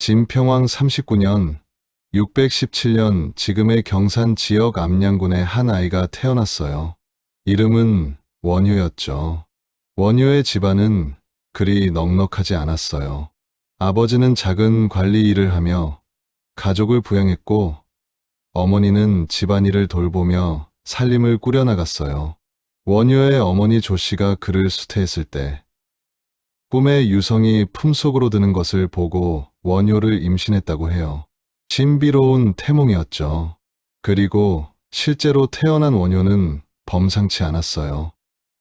진평왕 39년 617년 지금의 경산 지역 암양군에 한 아이가 태어났어요. 이름은 원효였죠. 원효의 집안은 그리 넉넉하지 않았어요. 아버지는 작은 관리 일을 하며 가족을 부양했고 어머니는 집안일을 돌보며 살림을 꾸려나갔어요. 원효의 어머니 조씨가 그를 수태했을 때 꿈에 유성이 품속으로 드는 것을 보고 원효를 임신했다고 해요. 신비로운 태몽이었죠. 그리고 실제로 태어난 원효는 범상치 않았어요.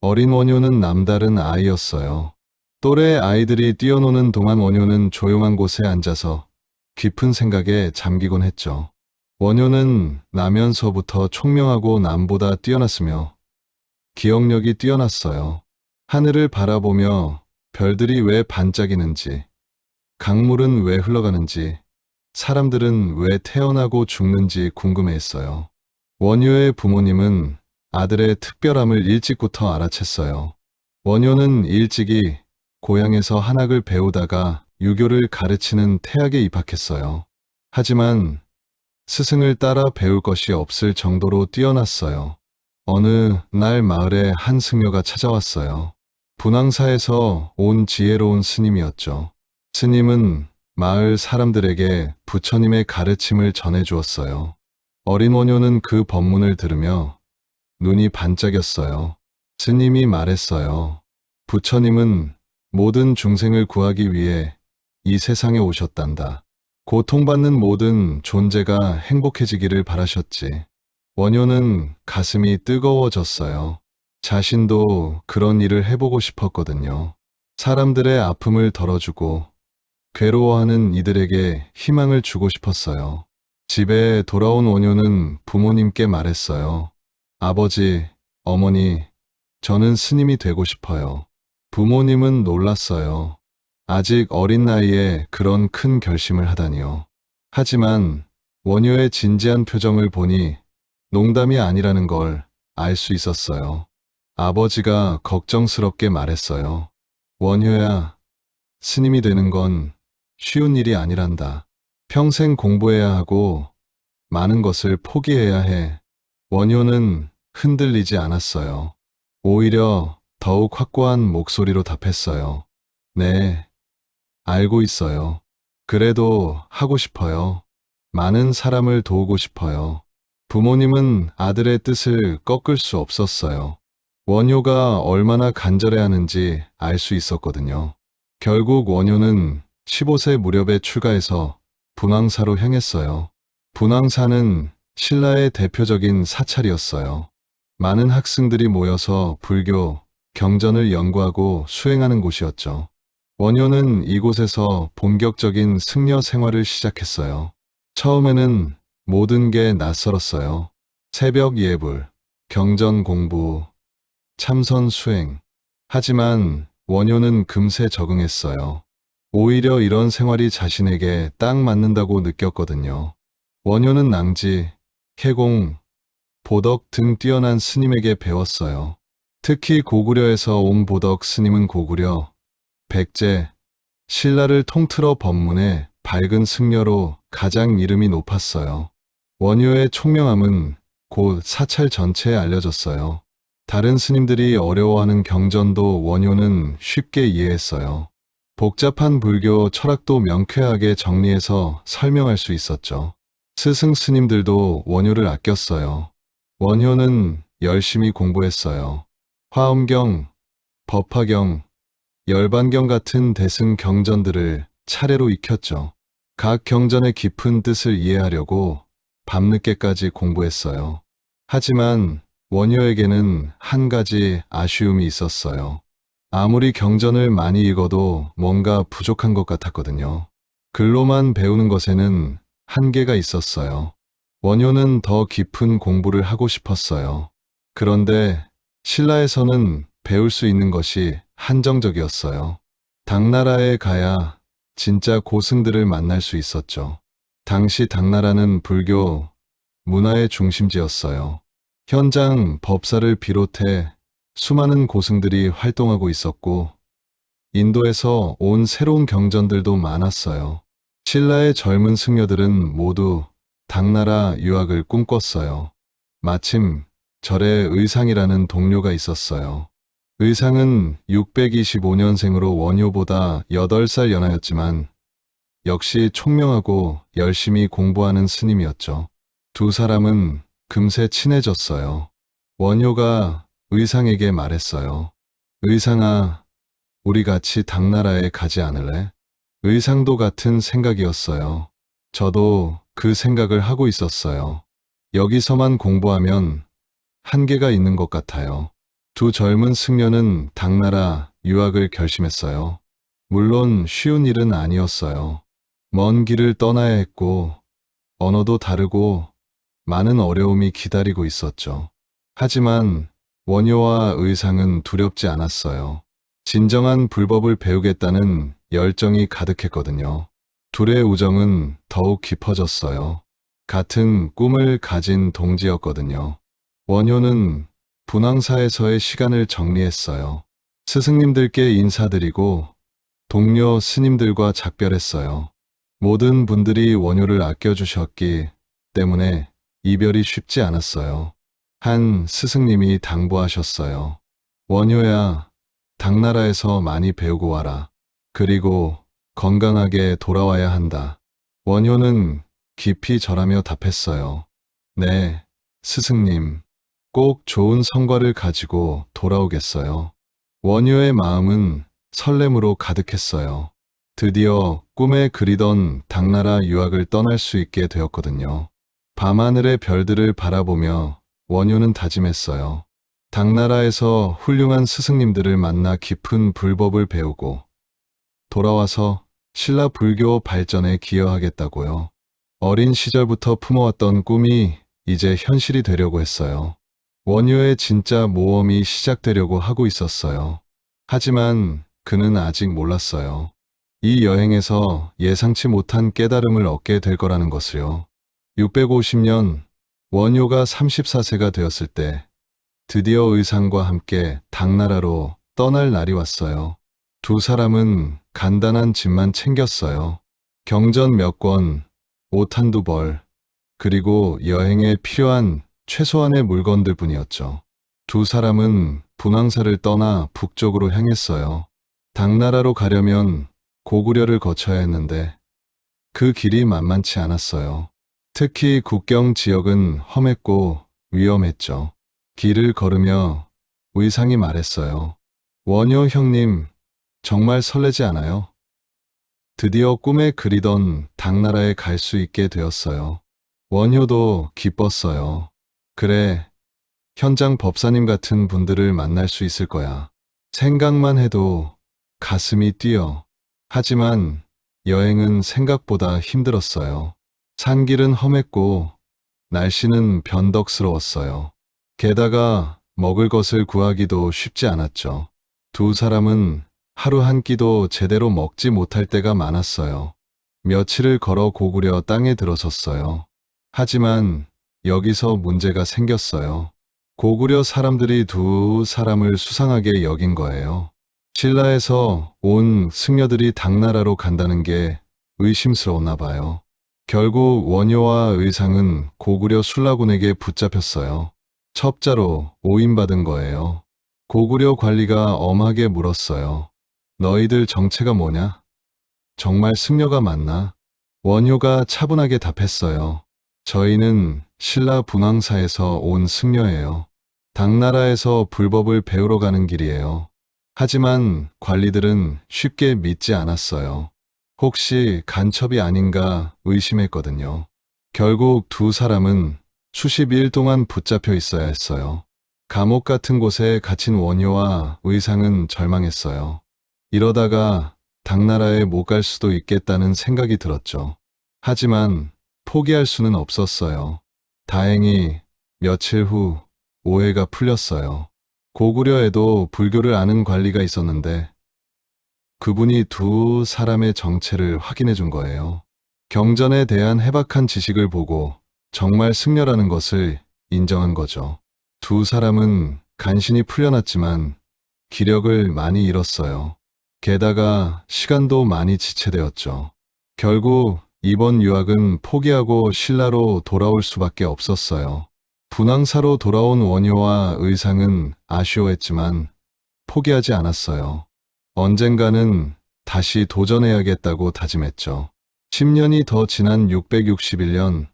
어린 원효는 남다른 아이였어요. 또래 아이들이 뛰어노는 동안 원효는 조용한 곳에 앉아서 깊은 생각에 잠기곤 했죠. 원효는 나면서부터 총명하고 남보다 뛰어났으며 기억력이 뛰어났어요. 하늘을 바라보며 별들이 왜 반짝이는지, 강물은 왜 흘러가는지, 사람들은 왜 태어나고 죽는지 궁금해했어요. 원효의 부모님은 아들의 특별함을 일찍부터 알아챘어요. 원효는 일찍이 고향에서 한학을 배우다가 유교를 가르치는 태학에 입학했어요. 하지만 스승을 따라 배울 것이 없을 정도로 뛰어났어요. 어느 날 마을에 한 승려가 찾아왔어요. 분황사에서 온 지혜로운 스님이었죠. 스님은 마을 사람들에게 부처님의 가르침을 전해주었어요. 어린 원효는 그 법문을 들으며 눈이 반짝였어요. 스님이 말했어요. 부처님은 모든 중생을 구하기 위해 이 세상에 오셨단다. 고통받는 모든 존재가 행복해지기를 바라셨지. 원효는 가슴이 뜨거워졌어요. 자신도 그런 일을 해보고 싶었거든요. 사람들의 아픔을 덜어주고 괴로워하는 이들에게 희망을 주고 싶었어요. 집에 돌아온 원효는 부모님께 말했어요. 아버지, 어머니, 저는 스님이 되고 싶어요. 부모님은 놀랐어요. 아직 어린 나이에 그런 큰 결심을 하다니요. 하지만 원효의 진지한 표정을 보니 농담이 아니라는 걸 알 수 있었어요. 아버지가 걱정스럽게 말했어요. 원효야, 스님이 되는 건 쉬운 일이 아니란다. 평생 공부해야 하고 많은 것을 포기해야 해. 원효는 흔들리지 않았어요. 오히려 더욱 확고한 목소리로 답했어요. 네, 알고 있어요. 그래도 하고 싶어요. 많은 사람을 도우고 싶어요. 부모님은 아들의 뜻을 꺾을 수 없었어요. 원효가 얼마나 간절해하는지 알 수 있었거든요. 결국 원효는 15세 무렵에 출가해서 분황사로 향했어요. 분황사는 신라의 대표적인 사찰이었어요. 많은 학생들이 모여서 불교, 경전을 연구하고 수행하는 곳이었죠. 원효는 이곳에서 본격적인 승려 생활을 시작했어요. 처음에는 모든 게 낯설었어요. 새벽 예불, 경전 공부, 참선 수행. 하지만 원효는 금세 적응했어요. 오히려 이런 생활이 자신에게 딱 맞는다고 느꼈거든요. 원효는 낭지, 개공, 보덕 등 뛰어난 스님에게 배웠어요. 특히 고구려에서 온 보덕 스님은 고구려, 백제, 신라를 통틀어 법문에 밝은 승려로 가장 이름이 높았어요. 원효의 총명함은 곧 사찰 전체에 알려졌어요. 다른 스님들이 어려워하는 경전도 원효는 쉽게 이해했어요. 복잡한 불교 철학도 명쾌하게 정리해서 설명할 수 있었죠. 스승 스님들도 원효를 아꼈어요. 원효는 열심히 공부했어요. 화엄경, 법화경, 열반경 같은 대승 경전들을 차례로 익혔죠. 각 경전의 깊은 뜻을 이해하려고 밤늦게까지 공부했어요. 하지만 원효에게는 한 가지 아쉬움이 있었어요. 아무리 경전을 많이 읽어도 뭔가 부족한 것 같았거든요. 글로만 배우는 것에는 한계가 있었어요. 원효는 더 깊은 공부를 하고 싶었어요. 그런데 신라에서는 배울 수 있는 것이 한정적이었어요. 당나라에 가야 진짜 고승들을 만날 수 있었죠. 당시 당나라는 불교 문화의 중심지였어요. 현장 법사를 비롯해 수많은 고승들이 활동하고 있었고 인도에서 온 새로운 경전들도 많았어요. 신라의 젊은 승려들은 모두 당나라 유학을 꿈꿨어요. 마침 절에 의상이라는 동료가 있었어요. 의상은 625년생으로 원효보다 8살 연하였지만 역시 총명하고 열심히 공부하는 스님이었죠. 두 사람은 금세 친해졌어요. 원효가 의상에게 말했어요. 의상아, 우리 같이 당나라에 가지 않을래? 의상도 같은 생각이었어요. 저도 그 생각을 하고 있었어요. 여기서만 공부하면 한계가 있는 것 같아요. 두 젊은 승려는 당나라 유학을 결심했어요. 물론 쉬운 일은 아니었어요. 먼 길을 떠나야 했고, 언어도 다르고 많은 어려움이 기다리고 있었죠. 하지만 원효와 의상은 두렵지 않았어요. 진정한 불법을 배우겠다는 열정이 가득했거든요. 둘의 우정은 더욱 깊어졌어요. 같은 꿈을 가진 동지였거든요. 원효는 분황사에서의 시간을 정리했어요. 스승님들께 인사드리고 동료 스님들과 작별했어요. 모든 분들이 원효를 아껴주셨기 때문에 이별이 쉽지 않았어요. 한 스승님이 당부하셨어요. 원효야, 당나라에서 많이 배우고 와라. 그리고 건강하게 돌아와야 한다. 원효는 깊이 절하며 답했어요. 네, 스승님. 꼭 좋은 성과를 가지고 돌아오겠어요. 원효의 마음은 설렘으로 가득했어요. 드디어 꿈에 그리던 당나라 유학을 떠날 수 있게 되었거든요. 밤하늘의 별들을 바라보며 원효는 다짐했어요. 당나라에서 훌륭한 스승님들을 만나 깊은 불법을 배우고 돌아와서 신라 불교 발전에 기여하겠다고요. 어린 시절부터 품어왔던 꿈이 이제 현실이 되려고 했어요. 원효의 진짜 모험이 시작되려고 하고 있었어요. 하지만 그는 아직 몰랐어요. 이 여행에서 예상치 못한 깨달음을 얻게 될 거라는 것을요. 650년 원효가 34세가 되었을 때 드디어 의상과 함께 당나라로 떠날 날이 왔어요. 두 사람은 간단한 짐만 챙겼어요. 경전 몇 권, 옷 한두 벌, 그리고 여행에 필요한 최소한의 물건들 뿐이었죠. 두 사람은 분황사를 떠나 북쪽으로 향했어요. 당나라로 가려면 고구려를 거쳐야 했는데 그 길이 만만치 않았어요. 특히 국경 지역은 험했고 위험했죠. 길을 걸으며 의상이 말했어요. 원효 형님, 정말 설레지 않아요? 드디어 꿈에 그리던 당나라에 갈 수 있게 되었어요. 원효도 기뻤어요. 그래, 현장 법사님 같은 분들을 만날 수 있을 거야. 생각만 해도 가슴이 뛰어. 하지만 여행은 생각보다 힘들었어요. 산길은 험했고 날씨는 변덕스러웠어요. 게다가 먹을 것을 구하기도 쉽지 않았죠. 두 사람은 하루 한 끼도 제대로 먹지 못할 때가 많았어요. 며칠을 걸어 고구려 땅에 들어섰어요. 하지만 여기서 문제가 생겼어요. 고구려 사람들이 두 사람을 수상하게 여긴 거예요. 신라에서 온 승려들이 당나라로 간다는 게 의심스러웠나 봐요. 결국 원효와 의상은 고구려 술라군에게 붙잡혔어요. 첩자로 오인받은 거예요. 고구려 관리가 엄하게 물었어요. 너희들 정체가 뭐냐? 정말 승려가 맞나? 원효가 차분하게 답했어요. 저희는 신라 분황사에서 온 승려예요. 당나라에서 불법을 배우러 가는 길이에요. 하지만 관리들은 쉽게 믿지 않았어요. 혹시 간첩이 아닌가 의심했거든요. 결국 두 사람은 수십 일 동안 붙잡혀 있어야 했어요. 감옥 같은 곳에 갇힌 원효와 의상은 절망했어요. 이러다가 당나라에 못 갈 수도 있겠다는 생각이 들었죠. 하지만 포기할 수는 없었어요. 다행히 며칠 후 오해가 풀렸어요. 고구려에도 불교를 아는 관리가 있었는데 그분이 두 사람의 정체를 확인해 준 거예요. 경전에 대한 해박한 지식을 보고 정말 승려라는 것을 인정한 거죠. 두 사람은 간신히 풀려났지만 기력을 많이 잃었어요. 게다가 시간도 많이 지체되었죠. 결국 이번 유학은 포기하고 신라로 돌아올 수밖에 없었어요. 분황사로 돌아온 원효와 의상은 아쉬워했지만 포기하지 않았어요. 언젠가는 다시 도전해야겠다고 다짐했죠. 10년이 더 지난 661년,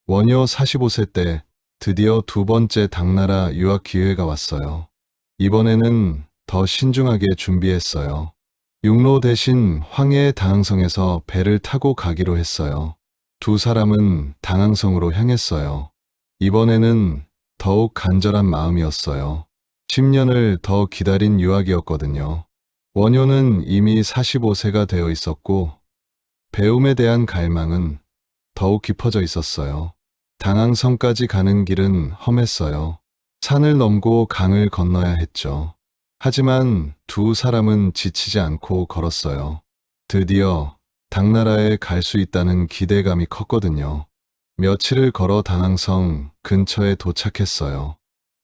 원효 45세 때 드디어 두 번째 당나라 유학 기회가 왔어요. 이번에는 더 신중하게 준비했어요. 육로 대신 황해의 당항성에서 배를 타고 가기로 했어요. 두 사람은 당항성으로 향했어요. 이번에는 더욱 간절한 마음이었어요. 10년을 더 기다린 유학이었거든요. 원효는 이미 45세가 되어 있었고 배움에 대한 갈망은 더욱 깊어져 있었어요. 당항성까지 가는 길은 험했어요. 산을 넘고 강을 건너야 했죠. 하지만 두 사람은 지치지 않고 걸었어요. 드디어 당나라에 갈 수 있다는 기대감이 컸거든요. 며칠을 걸어 당항성 근처에 도착했어요.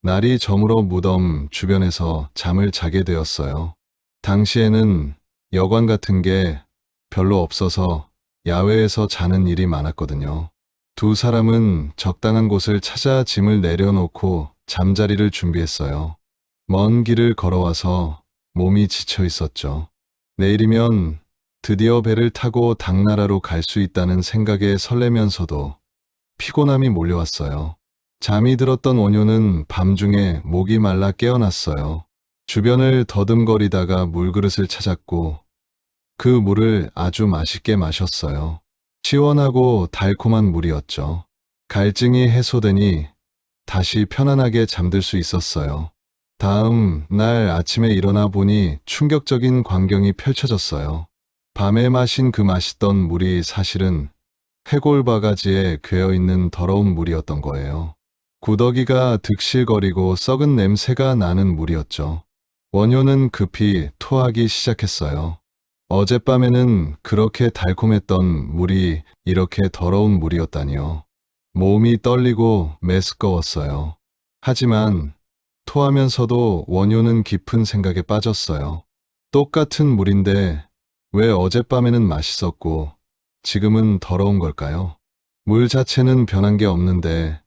날이 저물어 무덤 주변에서 잠을 자게 되었어요. 당시에는 여관 같은 게 별로 없어서 야외에서 자는 일이 많았거든요. 두 사람은 적당한 곳을 찾아 짐을 내려놓고 잠자리를 준비했어요. 먼 길을 걸어와서 몸이 지쳐 있었죠. 내일이면 드디어 배를 타고 당나라로 갈 수 있다는 생각에 설레면서도 피곤함이 몰려왔어요. 잠이 들었던 원효는 밤중에 목이 말라 깨어났어요. 주변을 더듬거리다가 물그릇을 찾았고 그 물을 아주 맛있게 마셨어요. 시원하고 달콤한 물이었죠. 갈증이 해소되니 다시 편안하게 잠들 수 있었어요. 다음 날 아침에 일어나 보니 충격적인 광경이 펼쳐졌어요. 밤에 마신 그 맛있던 물이 사실은 해골바가지에 괴어있는 더러운 물이었던 거예요. 구더기가 득실거리고 썩은 냄새가 나는 물이었죠. 원효는 급히 토하기 시작했어요. 어젯밤에는 그렇게 달콤했던 물이 이렇게 더러운 물이었다니요. 몸이 떨리고 메스꺼웠어요. 하지만 토하면서도 원효는 깊은 생각에 빠졌어요. 똑같은 물인데 왜 어젯밤에는 맛있었고 지금은 더러운 걸까요? 물 자체는 변한 게 없는데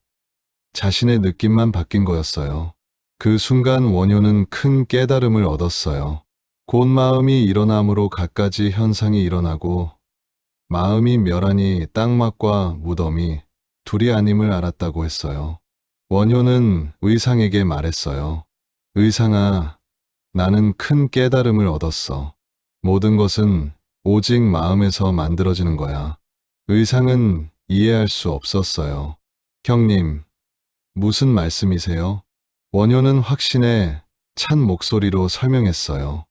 자신의 느낌만 바뀐 거였어요. 그 순간 원효는 큰 깨달음을 얻었어요. 곧 마음이 일어남으로 갖가지 현상이 일어나고 마음이 멸하니 땅맛과 무덤이 둘이 아님을 알았다고 했어요. 원효는 의상에게 말했어요. 의상아, 나는 큰 깨달음을 얻었어. 모든 것은 오직 마음에서 만들어지는 거야. 의상은 이해할 수 없었어요. 형님, 무슨 말씀이세요? 원효는 확신에 찬 목소리로 설명했어요.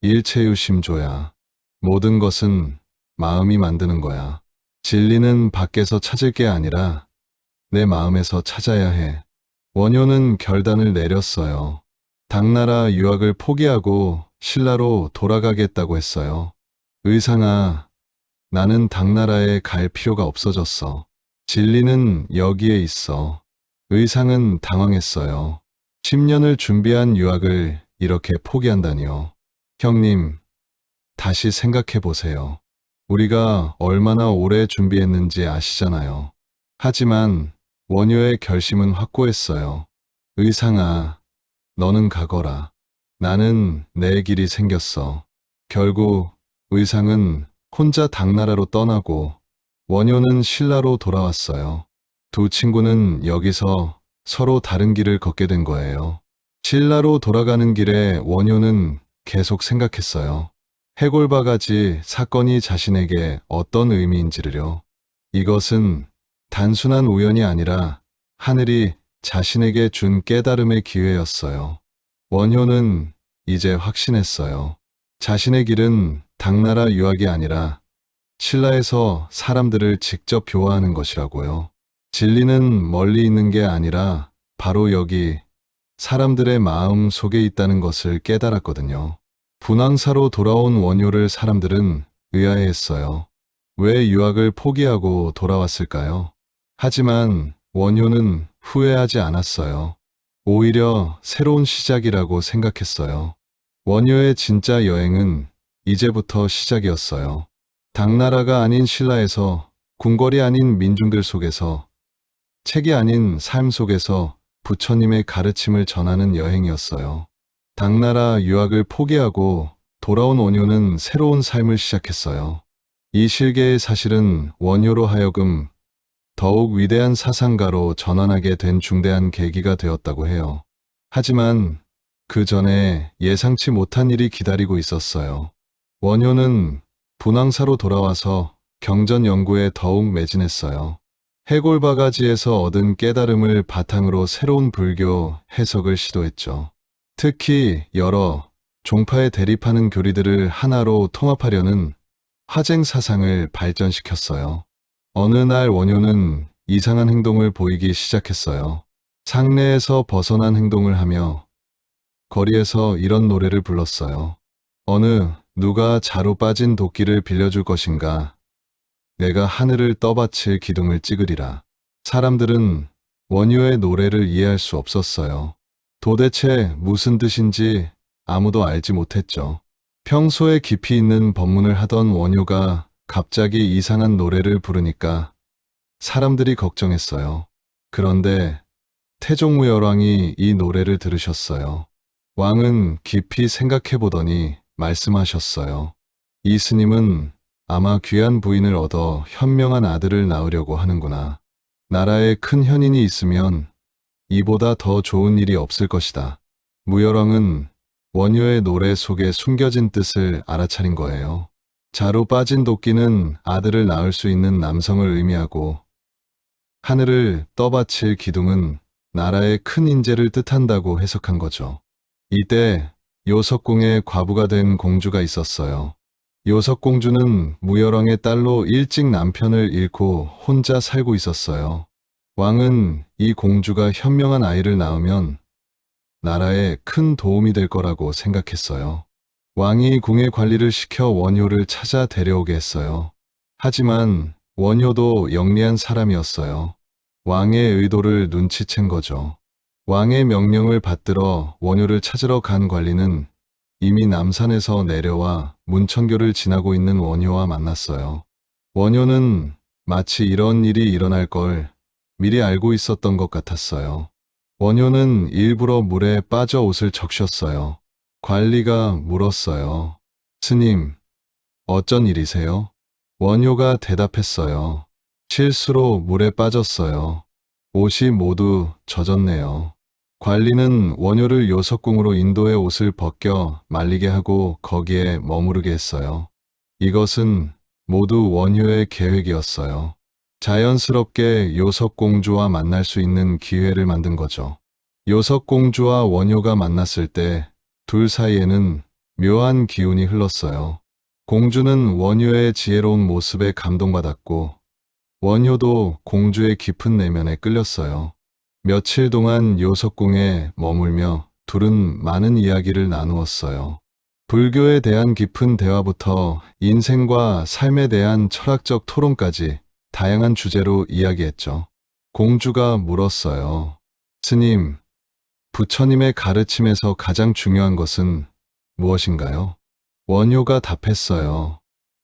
일체유심조야. 모든 것은 마음이 만드는 거야. 진리는 밖에서 찾을 게 아니라 내 마음에서 찾아야 해. 원효는 결단을 내렸어요. 당나라 유학을 포기하고 신라로 돌아가겠다고 했어요. 의상아, 나는 당나라에 갈 필요가 없어졌어. 진리는 여기에 있어. 의상은 당황했어요. 10년을 준비한 유학을 이렇게 포기한다니요. 형님, 다시 생각해 보세요. 우리가 얼마나 오래 준비했는지 아시잖아요. 하지만 원효의 결심은 확고했어요. 의상아, 너는 가거라. 나는 내 길이 생겼어. 결국 의상은 혼자 당나라로 떠나고 원효는 신라로 돌아왔어요. 두 친구는 여기서 서로 다른 길을 걷게 된 거예요. 신라로 돌아가는 길에 원효는 계속 생각했어요. 해골바가지 사건이 자신에게 어떤 의미인지를요. 이것은 단순한 우연이 아니라 하늘이 자신에게 준 깨달음의 기회였어요. 원효는 이제 확신했어요. 자신의 길은 당나라 유학이 아니라 신라에서 사람들을 직접 교화하는 것이라고요. 진리는 멀리 있는 게 아니라 바로 여기 사람들의 마음 속에 있다는 것을 깨달았거든요. 분황사로 돌아온 원효를 사람들은 의아해했어요. 왜 유학을 포기하고 돌아왔을까요? 하지만 원효는 후회하지 않았어요. 오히려 새로운 시작이라고 생각했어요. 원효의 진짜 여행은 이제부터 시작이었어요. 당나라가 아닌 신라에서, 궁궐이 아닌 민중들 속에서, 책이 아닌 삶 속에서 부처님의 가르침을 전하는 여행이었어요. 당나라 유학을 포기하고 돌아온 원효는 새로운 삶을 시작했어요. 이 실계의 사실은 원효로 하여금 더욱 위대한 사상가로 전환하게 된 중대한 계기가 되었다고 해요. 하지만 그 전에 예상치 못한 일이 기다리고 있었어요. 원효는 분황사로 돌아와서 경전 연구에 더욱 매진했어요. 해골바가지에서 얻은 깨달음을 바탕으로 새로운 불교 해석을 시도했죠. 특히 여러 종파에 대립하는 교리들을 하나로 통합하려는 화쟁 사상을 발전시켰어요. 어느 날 원효는 이상한 행동을 보이기 시작했어요. 상례에서 벗어난 행동을 하며 거리에서 이런 노래를 불렀어요. 어느 누가 자루 빠진 도끼를 빌려줄 것인가? 내가 하늘을 떠받칠 기둥을 찍으리라. 사람들은 원효의 노래를 이해할 수 없었어요. 도대체 무슨 뜻인지 아무도 알지 못했죠. 평소에 깊이 있는 법문을 하던 원효가 갑자기 이상한 노래를 부르니까 사람들이 걱정했어요. 그런데 태종무열왕이 이 노래를 들으셨어요. 왕은 깊이 생각해 보더니 말씀하셨어요. 이 스님은 아마 귀한 부인을 얻어 현명한 아들을 낳으려고 하는구나. 나라에 큰 현인이 있으면 이보다 더 좋은 일이 없을 것이다. 무열왕은 원효의 노래 속에 숨겨진 뜻을 알아차린 거예요. 자루 빠진 도끼는 아들을 낳을 수 있는 남성을 의미하고 하늘을 떠받칠 기둥은 나라의 큰 인재를 뜻한다고 해석한 거죠. 이때 요석궁에 과부가 된 공주가 있었어요. 요석공주는 무열왕의 딸로 일찍 남편을 잃고 혼자 살고 있었어요. 왕은 이 공주가 현명한 아이를 낳으면 나라에 큰 도움이 될 거라고 생각했어요. 왕이 궁의 관리를 시켜 원효를 찾아 데려오게 했어요. 하지만 원효도 영리한 사람이었어요. 왕의 의도를 눈치챈 거죠. 왕의 명령을 받들어 원효를 찾으러 간 관리는 이미 남산에서 내려와 문천교를 지나고 있는 원효와 만났어요. 원효는 마치 이런 일이 일어날 걸 미리 알고 있었던 것 같았어요. 원효는 일부러 물에 빠져 옷을 적셨어요. 관리가 물었어요. 스님, 어쩐 일이세요? 원효가 대답했어요. 실수로 물에 빠졌어요. 옷이 모두 젖었네요. 관리는 원효를 요석궁으로 인도해 옷을 벗겨 말리게 하고 거기에 머무르게 했어요. 이것은 모두 원효의 계획이었어요. 자연스럽게 요석공주와 만날 수 있는 기회를 만든 거죠. 요석공주와 원효가 만났을 때 둘 사이에는 묘한 기운이 흘렀어요. 공주는 원효의 지혜로운 모습에 감동받았고 원효도 공주의 깊은 내면에 끌렸어요. 며칠 동안 요석궁에 머물며 둘은 많은 이야기를 나누었어요. 불교에 대한 깊은 대화부터 인생과 삶에 대한 철학적 토론까지 다양한 주제로 이야기했죠. 공주가 물었어요. 스님, 부처님의 가르침에서 가장 중요한 것은 무엇인가요? 원효가 답했어요.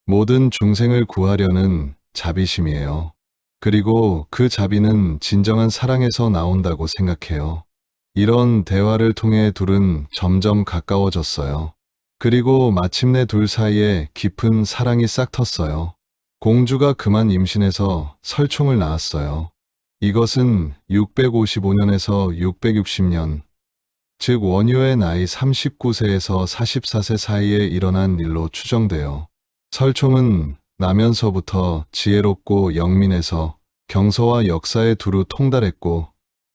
모든 중생을 구하려는 자비심이에요. 그리고 그 자비는 진정한 사랑에서 나온다고 생각해요. 이런 대화를 통해 둘은 점점 가까워졌어요. 그리고 마침내 둘 사이에 깊은 사랑이 싹 텄어요. 공주가 그만 임신해서 설총을 낳았어요. 이것은 655년에서 660년, 즉 원효의 나이 39세에서 44세 사이에 일어난 일로 추정돼요. 설총은 나면서부터 지혜롭고 영민해서 경서와 역사에 두루 통달했고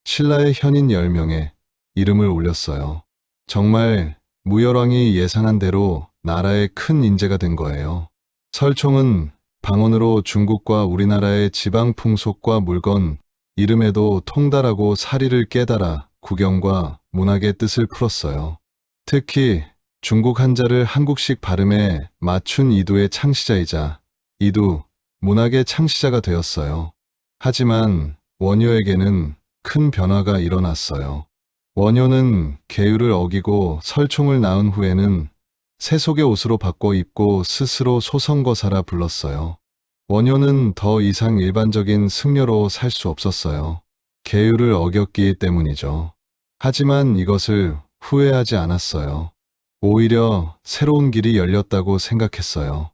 신라의 현인 10명에 이름을 올렸어요. 정말 무열왕이 예상한 대로 나라의 큰 인재가 된 거예요. 설총은 방언으로 중국과 우리나라의 지방 풍속과 물건, 이름에도 통달하고 사리를 깨달아 국영과 문학의 뜻을 풀었어요. 특히 중국 한자를 한국식 발음에 맞춘 이두의 창시자이자 이두, 문학의 창시자가 되었어요. 하지만 원효에게는 큰 변화가 일어났어요. 원효는 계율을 어기고 설총을 낳은 후에는 새 속의 옷으로 바꿔 입고 스스로 소성거사라 불렀어요. 원효는 더 이상 일반적인 승려로 살 수 없었어요. 계율을 어겼기 때문이죠. 하지만 이것을 후회하지 않았어요. 오히려 새로운 길이 열렸다고 생각했어요.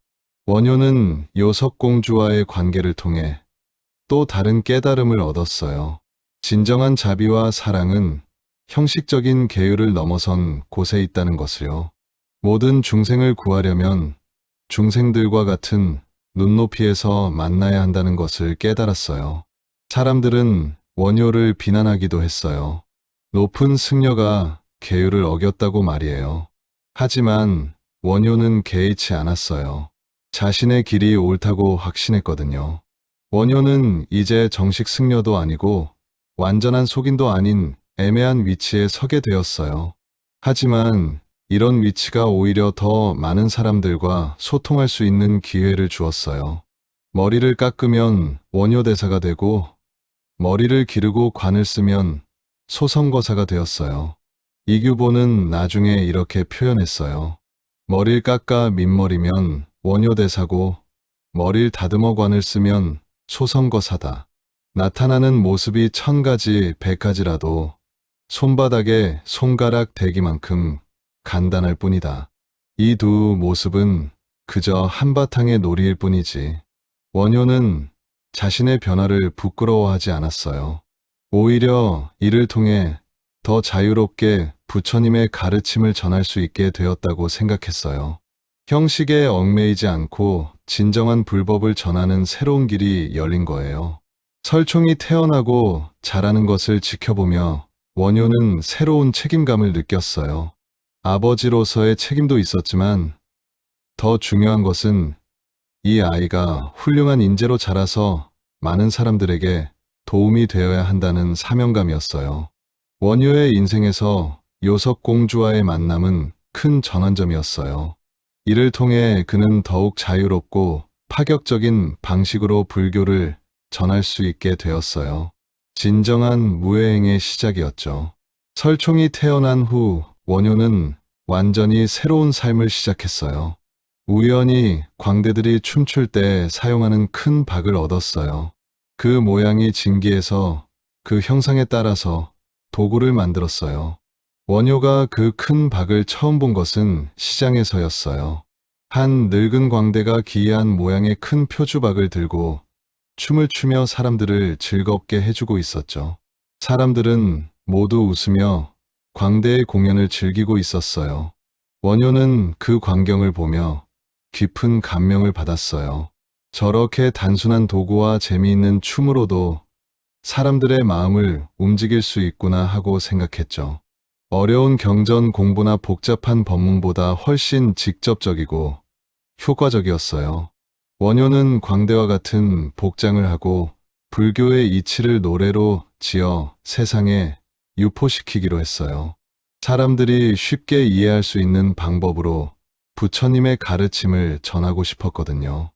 원효는 요석공주와의 관계를 통해 또 다른 깨달음을 얻었어요. 진정한 자비와 사랑은 형식적인 계율을 넘어선 곳에 있다는 것을요. 모든 중생을 구하려면 중생들과 같은 눈높이에서 만나야 한다는 것을 깨달았어요. 사람들은 원효를 비난하기도 했어요. 높은 승려가 계율을 어겼다고 말이에요. 하지만 원효는 개의치 않았어요. 자신의 길이 옳다고 확신했거든요. 원효는 이제 정식 승려도 아니고 완전한 속인도 아닌 애매한 위치에 서게 되었어요. 하지만 이런 위치가 오히려 더 많은 사람들과 소통할 수 있는 기회를 주었어요. 머리를 깎으면 원효대사가 되고 머리를 기르고 관을 쓰면 소성거사가 되었어요. 이규보는 나중에 이렇게 표현했어요. 머리를 깎아 민머리면 원효대사고 머리를 다듬어 관을 쓰면 소성거사다. 나타나는 모습이 1000가지 100가지라도 손바닥에 손가락 대기만큼 간단할 뿐이다. 이 두 모습은 그저 한바탕의 놀이일 뿐이지. 원효는 자신의 변화를 부끄러워하지 않았어요. 오히려 이를 통해 더 자유롭게 부처님의 가르침을 전할 수 있게 되었다고 생각했어요. 형식에 얽매이지 않고 진정한 불법을 전하는 새로운 길이 열린 거예요. 설총이 태어나고 자라는 것을 지켜보며 원효는 새로운 책임감을 느꼈어요. 아버지로서의 책임도 있었지만 더 중요한 것은 이 아이가 훌륭한 인재로 자라서 많은 사람들에게 도움이 되어야 한다는 사명감이었어요. 원효의 인생에서 요석공주와의 만남은 큰 전환점이었어요. 이를 통해 그는 더욱 자유롭고 파격적인 방식으로 불교를 전할 수 있게 되었어요. 진정한 무해행의 시작이었죠. 설총이 태어난 후 원효는 완전히 새로운 삶을 시작했어요. 우연히 광대들이 춤출 때 사용하는 큰 박을 얻었어요. 그 모양이 진기해서 그 형상에 따라서 도구를 만들었어요. 원효가 그 큰 박을 처음 본 것은 시장에서였어요. 한 늙은 광대가 기이한 모양의 큰 표주박을 들고 춤을 추며 사람들을 즐겁게 해주고 있었죠. 사람들은 모두 웃으며 광대의 공연을 즐기고 있었어요. 원효는 그 광경을 보며 깊은 감명을 받았어요. 저렇게 단순한 도구와 재미있는 춤으로도 사람들의 마음을 움직일 수 있구나 하고 생각했죠. 어려운 경전 공부나 복잡한 법문보다 훨씬 직접적이고 효과적이었어요. 원효는 광대와 같은 복장을 하고 불교의 이치를 노래로 지어 세상에 유포시키기로 했어요. 사람들이 쉽게 이해할 수 있는 방법으로 부처님의 가르침을 전하고 싶었거든요.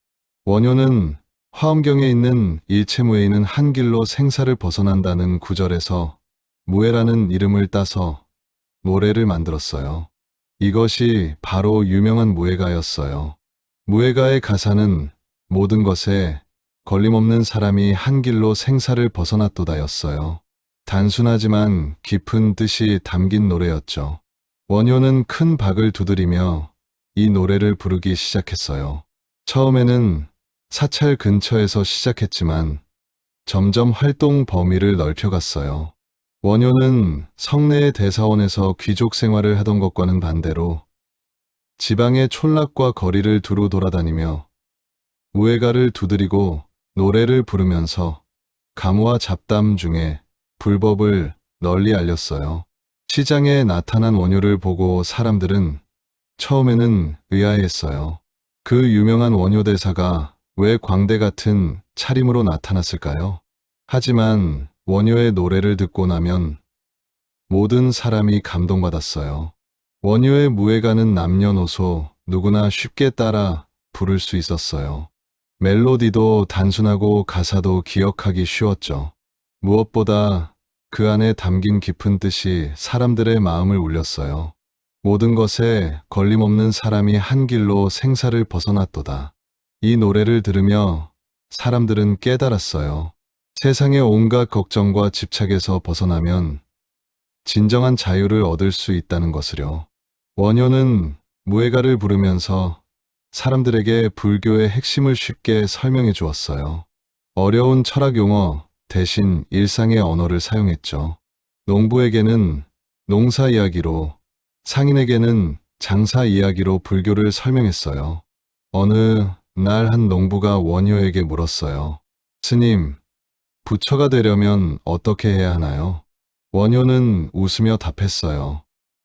원효는 화엄경에 있는 일체무에이는 한 길로 생사를 벗어난다는 구절에서 무해라는 이름을 따서 노래를 만들었어요. 이것이 바로 유명한 무해가였어요. 무해가의 가사는 모든 것에 걸림없는 사람이 한 길로 생사를 벗어났도다였어요. 단순하지만 깊은 뜻이 담긴 노래였죠. 원효는 큰 박을 두드리며 이 노래를 부르기 시작했어요. 처음에는 사찰 근처에서 시작했지만 점점 활동 범위를 넓혀갔어요. 원효는 성내의 대사원에서 귀족 생활을 하던 것과는 반대로 지방의 촌락과 거리를 두루 돌아다니며 무예가를 두드리고 노래를 부르면서 가무와 잡담 중에 불법을 널리 알렸어요. 시장에 나타난 원효를 보고 사람들은 처음에는 의아해했어요. 그 유명한 원효 대사가 왜 광대 같은 차림으로 나타났을까요? 하지만 원효의 노래를 듣고 나면 모든 사람이 감동받았어요. 원효의 무예가는 남녀노소 누구나 쉽게 따라 부를 수 있었어요. 멜로디도 단순하고 가사도 기억하기 쉬웠죠. 무엇보다 그 안에 담긴 깊은 뜻이 사람들의 마음을 울렸어요. 모든 것에 걸림없는 사람이 한 길로 생사를 벗어났도다. 이 노래를 들으며 사람들은 깨달았어요. 세상의 온갖 걱정과 집착에서 벗어나면 진정한 자유를 얻을 수 있다는 것을요. 원효는 무예가를 부르면서 사람들에게 불교의 핵심을 쉽게 설명해 주었어요. 어려운 철학 용어 대신 일상의 언어를 사용했죠. 농부에게는 농사 이야기로, 상인에게는 장사 이야기로 불교를 설명했어요. 어느 날 한 농부가 원효에게 물었어요. 스님, 부처가 되려면 어떻게 해야 하나요? 원효는 웃으며 답했어요.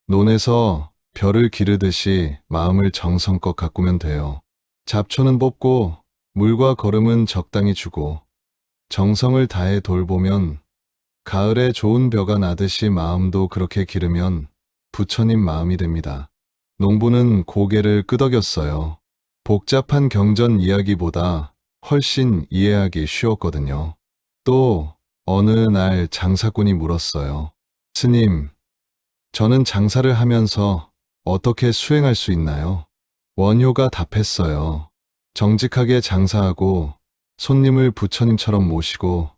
논에서 별을 기르듯이 마음을 정성껏 가꾸면 돼요. 잡초는 뽑고 물과 거름은 적당히 주고 정성을 다해 돌보면 가을에 좋은 벼가 나듯이 마음도 그렇게 기르면 부처님 마음이 됩니다. 농부는 고개를 끄덕였어요. 복잡한 경전 이야기보다 훨씬 이해하기 쉬웠거든요. 또 어느 날 장사꾼이 물었어요. 스님, 저는 장사를 하면서 어떻게 수행할 수 있나요? 원효가 답했어요. 정직하게 장사하고 손님을 부처님처럼 모시고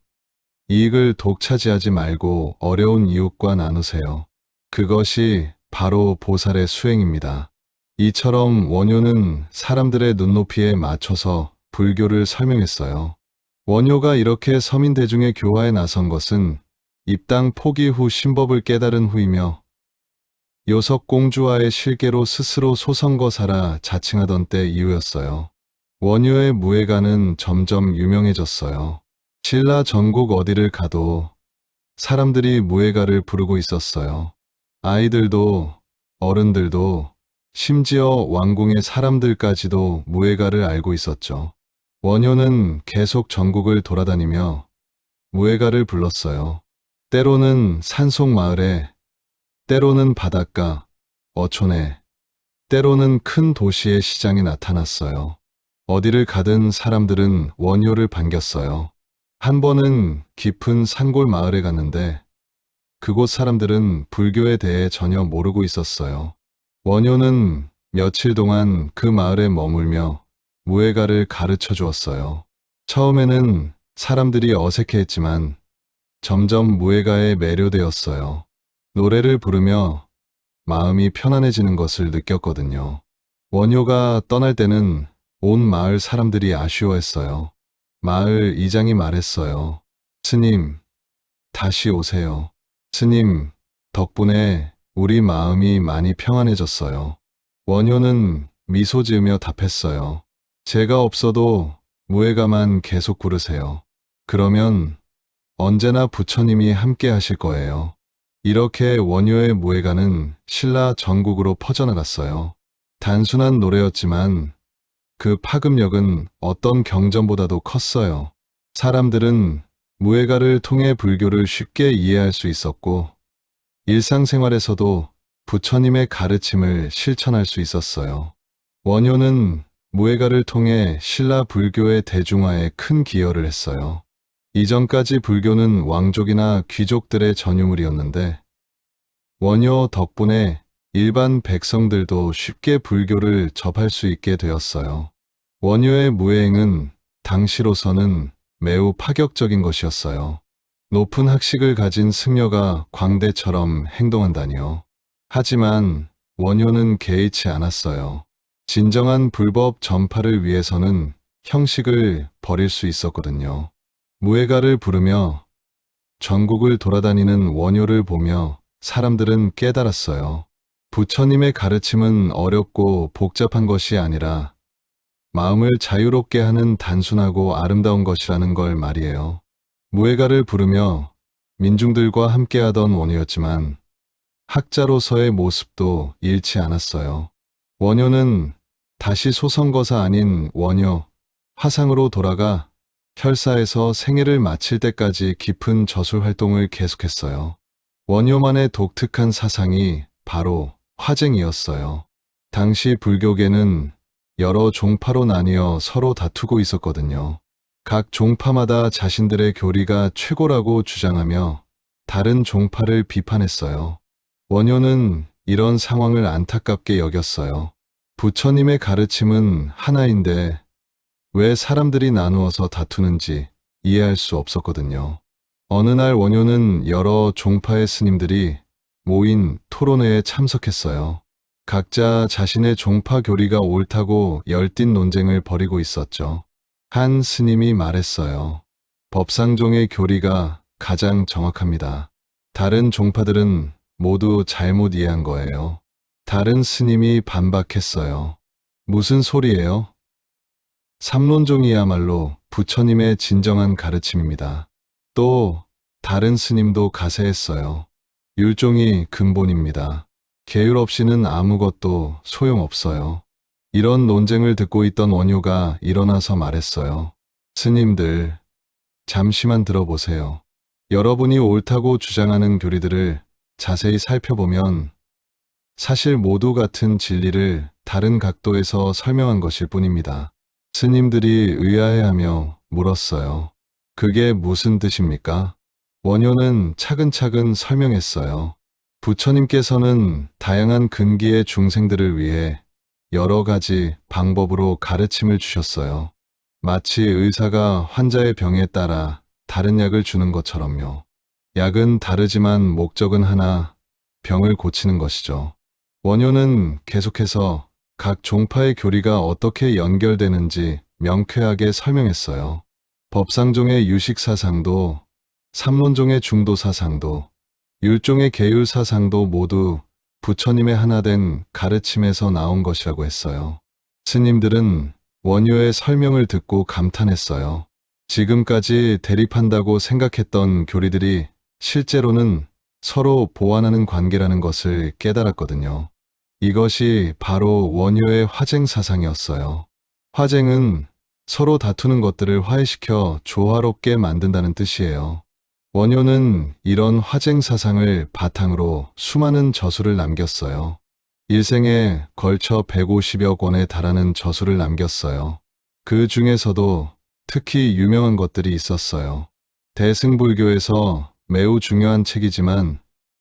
이익을 독차지하지 말고 어려운 이웃과 나누세요. 그것이 바로 보살의 수행입니다. 이처럼 원효는 사람들의 눈높이에 맞춰서 불교를 설명했어요. 원효가 이렇게 서민 대중의 교화에 나선 것은 입당 포기 후 신법을 깨달은 후이며 요석공주와의 실계로 스스로 소선거사라 자칭하던 때 이후였어요. 원효의 무예가는 점점 유명해졌어요. 신라 전국 어디를 가도 사람들이 무예가를 부르고 있었어요. 아이들도 어른들도 심지어 왕궁의 사람들까지도 무예가를 알고 있었죠. 원효는 계속 전국을 돌아다니며 무예가를 불렀어요. 때로는 산속 마을에, 때로는 바닷가, 어촌에, 때로는 큰 도시의 시장에 나타났어요. 어디를 가든 사람들은 원효를 반겼어요. 한 번은 깊은 산골 마을에 갔는데 그곳 사람들은 불교에 대해 전혀 모르고 있었어요. 원효는 며칠 동안 그 마을에 머물며 무예가를 가르쳐 주었어요. 처음에는 사람들이 어색해했지만 점점 무예가에 매료되었어요. 노래를 부르며 마음이 편안해지는 것을 느꼈거든요. 원효가 떠날 때는 온 마을 사람들이 아쉬워했어요. 마을 이장이 말했어요. 스님, 다시 오세요. 스님, 덕분에 우리 마음이 많이 평안해졌어요. 원효는 미소 지으며 답했어요. 제가 없어도 무예가만 계속 부르세요. 그러면 언제나 부처님이 함께 하실 거예요. 이렇게 원효의 무예가는 신라 전국으로 퍼져나갔어요. 단순한 노래였지만 그 파급력은 어떤 경전보다도 컸어요. 사람들은 무예가를 통해 불교를 쉽게 이해할 수 있었고 일상생활에서도 부처님의 가르침을 실천할 수 있었어요. 원효는 무예가를 통해 신라 불교의 대중화에 큰 기여를 했어요. 이전까지 불교는 왕족이나 귀족들의 전유물이었는데 원효 덕분에 일반 백성들도 쉽게 불교를 접할 수 있게 되었어요. 원효의 무예행은 당시로서는 매우 파격적인 것이었어요. 높은 학식을 가진 승려가 광대처럼 행동한다니요. 하지만 원효는 개의치 않았어요. 진정한 불법 전파를 위해서는 형식을 버릴 수 있었거든요. 무예가를 부르며 전국을 돌아다니는 원효를 보며 사람들은 깨달았어요. 부처님의 가르침은 어렵고 복잡한 것이 아니라 마음을 자유롭게 하는 단순하고 아름다운 것이라는 걸 말이에요. 무예가를 부르며 민중들과 함께하던 원효였지만 학자로서의 모습도 잃지 않았어요. 원효는 다시 소선거사 아닌 원효, 화상으로 돌아가 혈사에서 생애를 마칠 때까지 깊은 저술 활동을 계속했어요. 원효만의 독특한 사상이 바로 화쟁이었어요. 당시 불교계는 여러 종파로 나뉘어 서로 다투고 있었거든요. 각 종파마다 자신들의 교리가 최고라고 주장하며 다른 종파를 비판했어요. 원효는 이런 상황을 안타깝게 여겼어요. 부처님의 가르침은 하나인데 왜 사람들이 나누어서 다투는지 이해할 수 없었거든요. 어느 날 원효는 여러 종파의 스님들이 모인 토론회에 참석했어요. 각자 자신의 종파 교리가 옳다고 열띤 논쟁을 벌이고 있었죠. 한 스님이 말했어요. 법상종의 교리가 가장 정확합니다. 다른 종파들은 모두 잘못 이해한 거예요. 다른 스님이 반박했어요. 무슨 소리예요? 삼론종이야말로 부처님의 진정한 가르침입니다. 또 다른 스님도 가세했어요. 율종이 근본입니다. 계율 없이는 아무것도 소용없어요. 이런 논쟁을 듣고 있던 원효가 일어나서 말했어요. 스님들, 잠시만 들어보세요. 여러분이 옳다고 주장하는 교리들을 자세히 살펴보면 사실 모두 같은 진리를 다른 각도에서 설명한 것일 뿐입니다. 스님들이 의아해하며 물었어요. 그게 무슨 뜻입니까? 원효는 차근차근 설명했어요. 부처님께서는 다양한 근기의 중생들을 위해 여러 가지 방법으로 가르침을 주셨어요. 마치 의사가 환자의 병에 따라 다른 약을 주는 것처럼요. 약은 다르지만 목적은 하나, 병을 고치는 것이죠. 원효는 계속해서 각 종파의 교리가 어떻게 연결되는지 명쾌하게 설명했어요. 법상종의 유식사상도, 삼론종의 중도사상도, 율종의 계율사상도 모두 부처님의 하나된 가르침에서 나온 것이라고 했어요. 스님들은 원효의 설명을 듣고 감탄했어요. 지금까지 대립한다고 생각했던 교리들이 실제로는 서로 보완하는 관계라는 것을 깨달았거든요. 이것이 바로 원효의 화쟁사상이었어요. 화쟁은 서로 다투는 것들을 화해시켜 조화롭게 만든다는 뜻이에요. 원효는 이런 화쟁사상을 바탕으로 수많은 저수를 남겼어요. 일생에 걸쳐 150여 권에 달하는 저수를 남겼어요. 그 중에서도 특히 유명한 것들이 있었어요. 대승불교에서 매우 중요한 책이지만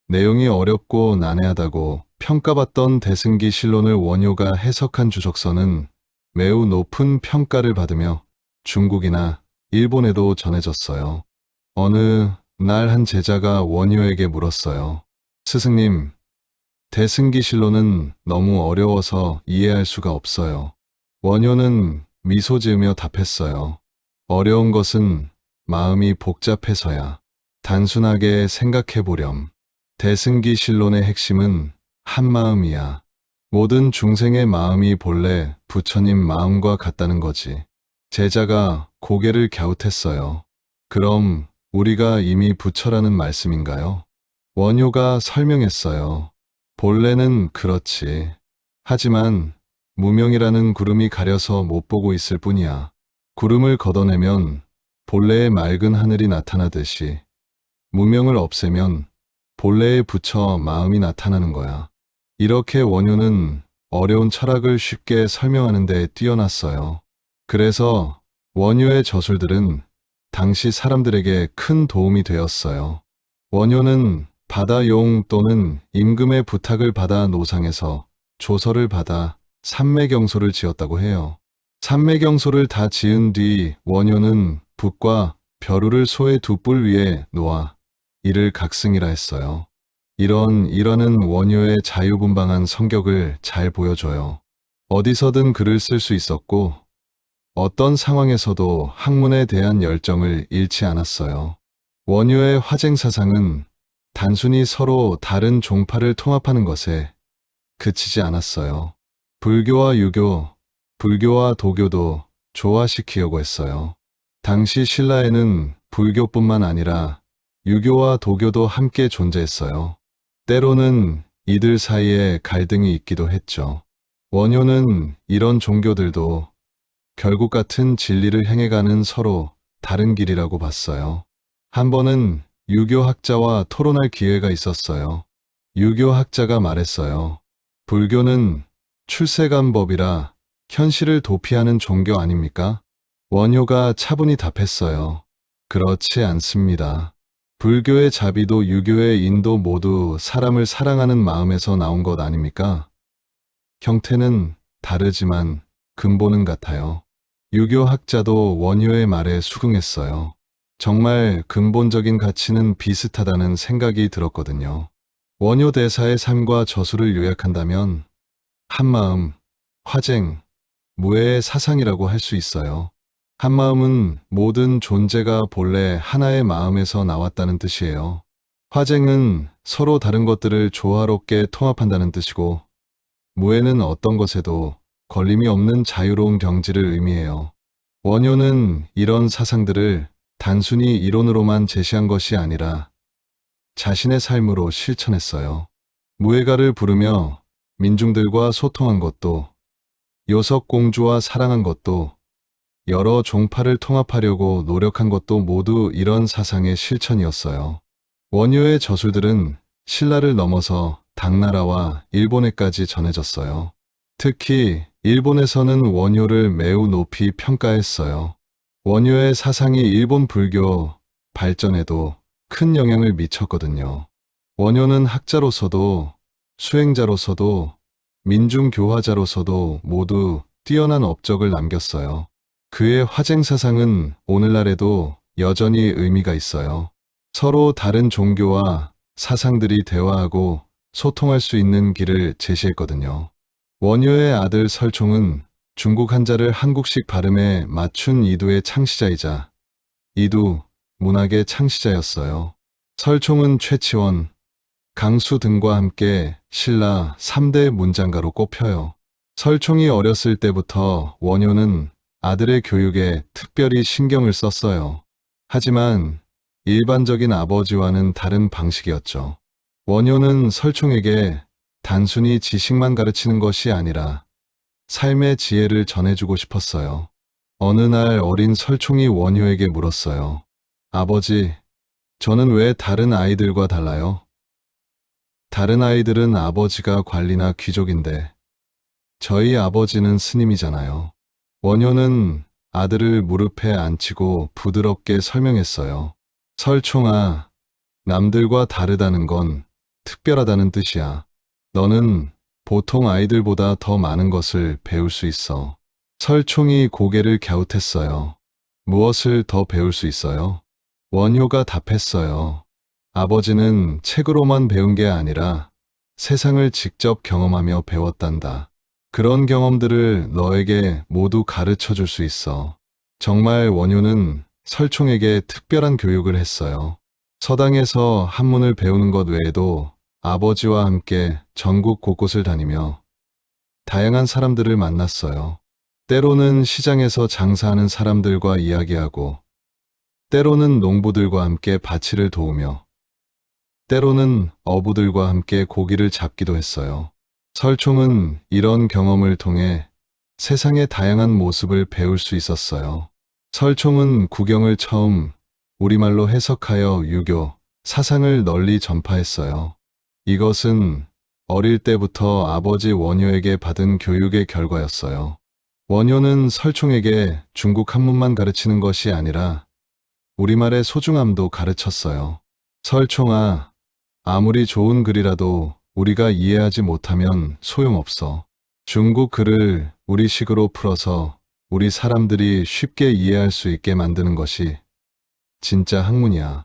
내용이 어렵고 난해하다고 평가받던 대승기 실론을 원효가 해석한 주석서는 매우 높은 평가를 받으며 중국이나 일본에도 전해졌어요. 어느 날 한 제자가 원효에게 물었어요. 스승님, 대승기 실론은 너무 어려워서 이해할 수가 없어요. 원효는 미소 지으며 답했어요. 어려운 것은 마음이 복잡해서야. 단순하게 생각해보렴. 대승기 실론의 핵심은 한마음이야. 모든 중생의 마음이 본래 부처님 마음과 같다는 거지. 제자가 고개를 갸웃했어요. 그럼 우리가 이미 부처라는 말씀인가요? 원효가 설명했어요. 본래는 그렇지. 하지만 무명이라는 구름이 가려서 못 보고 있을 뿐이야. 구름을 걷어내면 본래의 맑은 하늘이 나타나듯이 무명을 없애면 본래의 부처 마음이 나타나는 거야. 이렇게 원효는 어려운 철학을 쉽게 설명하는 데 뛰어났어요. 그래서 원효의 저술들은 당시 사람들에게 큰 도움이 되었어요. 원효는 바다용 또는 임금의 부탁을 받아 노상에서 조서를 받아 삼매경소를 지었다고 해요. 삼매경소를 다 지은 뒤 원효는 붓과 벼루를 소의 두 뿔 위에 놓아 이를 각승이라 했어요. 이런 일화는 원효의 자유분방한 성격을 잘 보여줘요. 어디서든 글을 쓸 수 있었고 어떤 상황에서도 학문에 대한 열정을 잃지 않았어요. 원효의 화쟁사상은 단순히 서로 다른 종파를 통합하는 것에 그치지 않았어요. 불교와 유교, 불교와 도교도 조화시키려고 했어요. 당시 신라에는 불교뿐만 아니라 유교와 도교도 함께 존재했어요. 때로는 이들 사이에 갈등이 있기도 했죠. 원효는 이런 종교들도 결국 같은 진리를 향해가는 서로 다른 길이라고 봤어요. 한 번은 유교학자와 토론할 기회가 있었어요. 유교학자가 말했어요. 불교는 출세간법이라 현실을 도피하는 종교 아닙니까? 원효가 차분히 답했어요. 그렇지 않습니다. 불교의 자비도 유교의 인도 모두 사람을 사랑하는 마음에서 나온 것 아닙니까? 형태는 다르지만 근본은 같아요. 유교 학자도 원효의 말에 수긍했어요. 정말 근본적인 가치는 비슷하다는 생각이 들었거든요. 원효 대사의 삶과 저술을 요약한다면 한마음, 화쟁, 무해의 사상이라고 할 수 있어요. 한마음은 모든 존재가 본래 하나의 마음에서 나왔다는 뜻이에요. 화쟁은 서로 다른 것들을 조화롭게 통합한다는 뜻이고, 무해는 어떤 것에도 걸림이 없는 자유로운 경지를 의미해요. 원효는 이런 사상들을 단순히 이론으로만 제시한 것이 아니라 자신의 삶으로 실천했어요. 무해가를 부르며 민중들과 소통한 것도, 요석공주와 사랑한 것도, 여러 종파를 통합하려고 노력한 것도 모두 이런 사상의 실천이었어요. 원효의 저술들은 신라를 넘어서 당나라와 일본에까지 전해졌어요. 특히 일본에서는 원효를 매우 높이 평가했어요. 원효의 사상이 일본 불교 발전에도 큰 영향을 미쳤거든요. 원효는 학자로서도 수행자로서도 민중교화자로서도 모두 뛰어난 업적을 남겼어요. 그의 화쟁 사상은 오늘날에도 여전히 의미가 있어요. 서로 다른 종교와 사상들이 대화하고 소통할 수 있는 길을 제시했거든요. 원효의 아들 설총은 중국 한자를 한국식 발음에 맞춘 이두의 창시자이자 이두 문학의 창시자였어요. 설총은 최치원, 강수 등과 함께 신라 3대 문장가로 꼽혀요. 설총이 어렸을 때부터 원효는 아들의 교육에 특별히 신경을 썼어요. 하지만 일반적인 아버지와는 다른 방식이었죠. 원효는 설총에게 단순히 지식만 가르치는 것이 아니라 삶의 지혜를 전해주고 싶었어요. 어느 날 어린 설총이 원효에게 물었어요. 아버지, 저는 왜 다른 아이들과 달라요? 다른 아이들은 아버지가 관리나 귀족인데 저희 아버지는 스님이잖아요. 원효는 아들을 무릎에 앉히고 부드럽게 설명했어요. 설총아, 남들과 다르다는 건 특별하다는 뜻이야. 너는 보통 아이들보다 더 많은 것을 배울 수 있어. 설총이 고개를 갸웃했어요. 무엇을 더 배울 수 있어요? 원효가 답했어요. 아버지는 책으로만 배운 게 아니라 세상을 직접 경험하며 배웠단다. 그런 경험들을 너에게 모두 가르쳐 줄 수 있어. 정말 원효는 설총에게 특별한 교육을 했어요. 서당에서 한문을 배우는 것 외에도 아버지와 함께 전국 곳곳을 다니며 다양한 사람들을 만났어요. 때로는 시장에서 장사하는 사람들과 이야기하고, 때로는 농부들과 함께 밭일을 도우며, 때로는 어부들과 함께 고기를 잡기도 했어요. 설총은 이런 경험을 통해 세상의 다양한 모습을 배울 수 있었어요. 설총은 구경을 처음 우리말로 해석하여 유교, 사상을 널리 전파했어요. 이것은 어릴 때부터 아버지 원효에게 받은 교육의 결과였어요. 원효는 설총에게 중국 한문만 가르치는 것이 아니라 우리말의 소중함도 가르쳤어요. 설총아, 아무리 좋은 글이라도 우리가 이해하지 못하면 소용없어. 중국 글을 우리식으로 풀어서 우리 사람들이 쉽게 이해할 수 있게 만드는 것이 진짜 학문이야.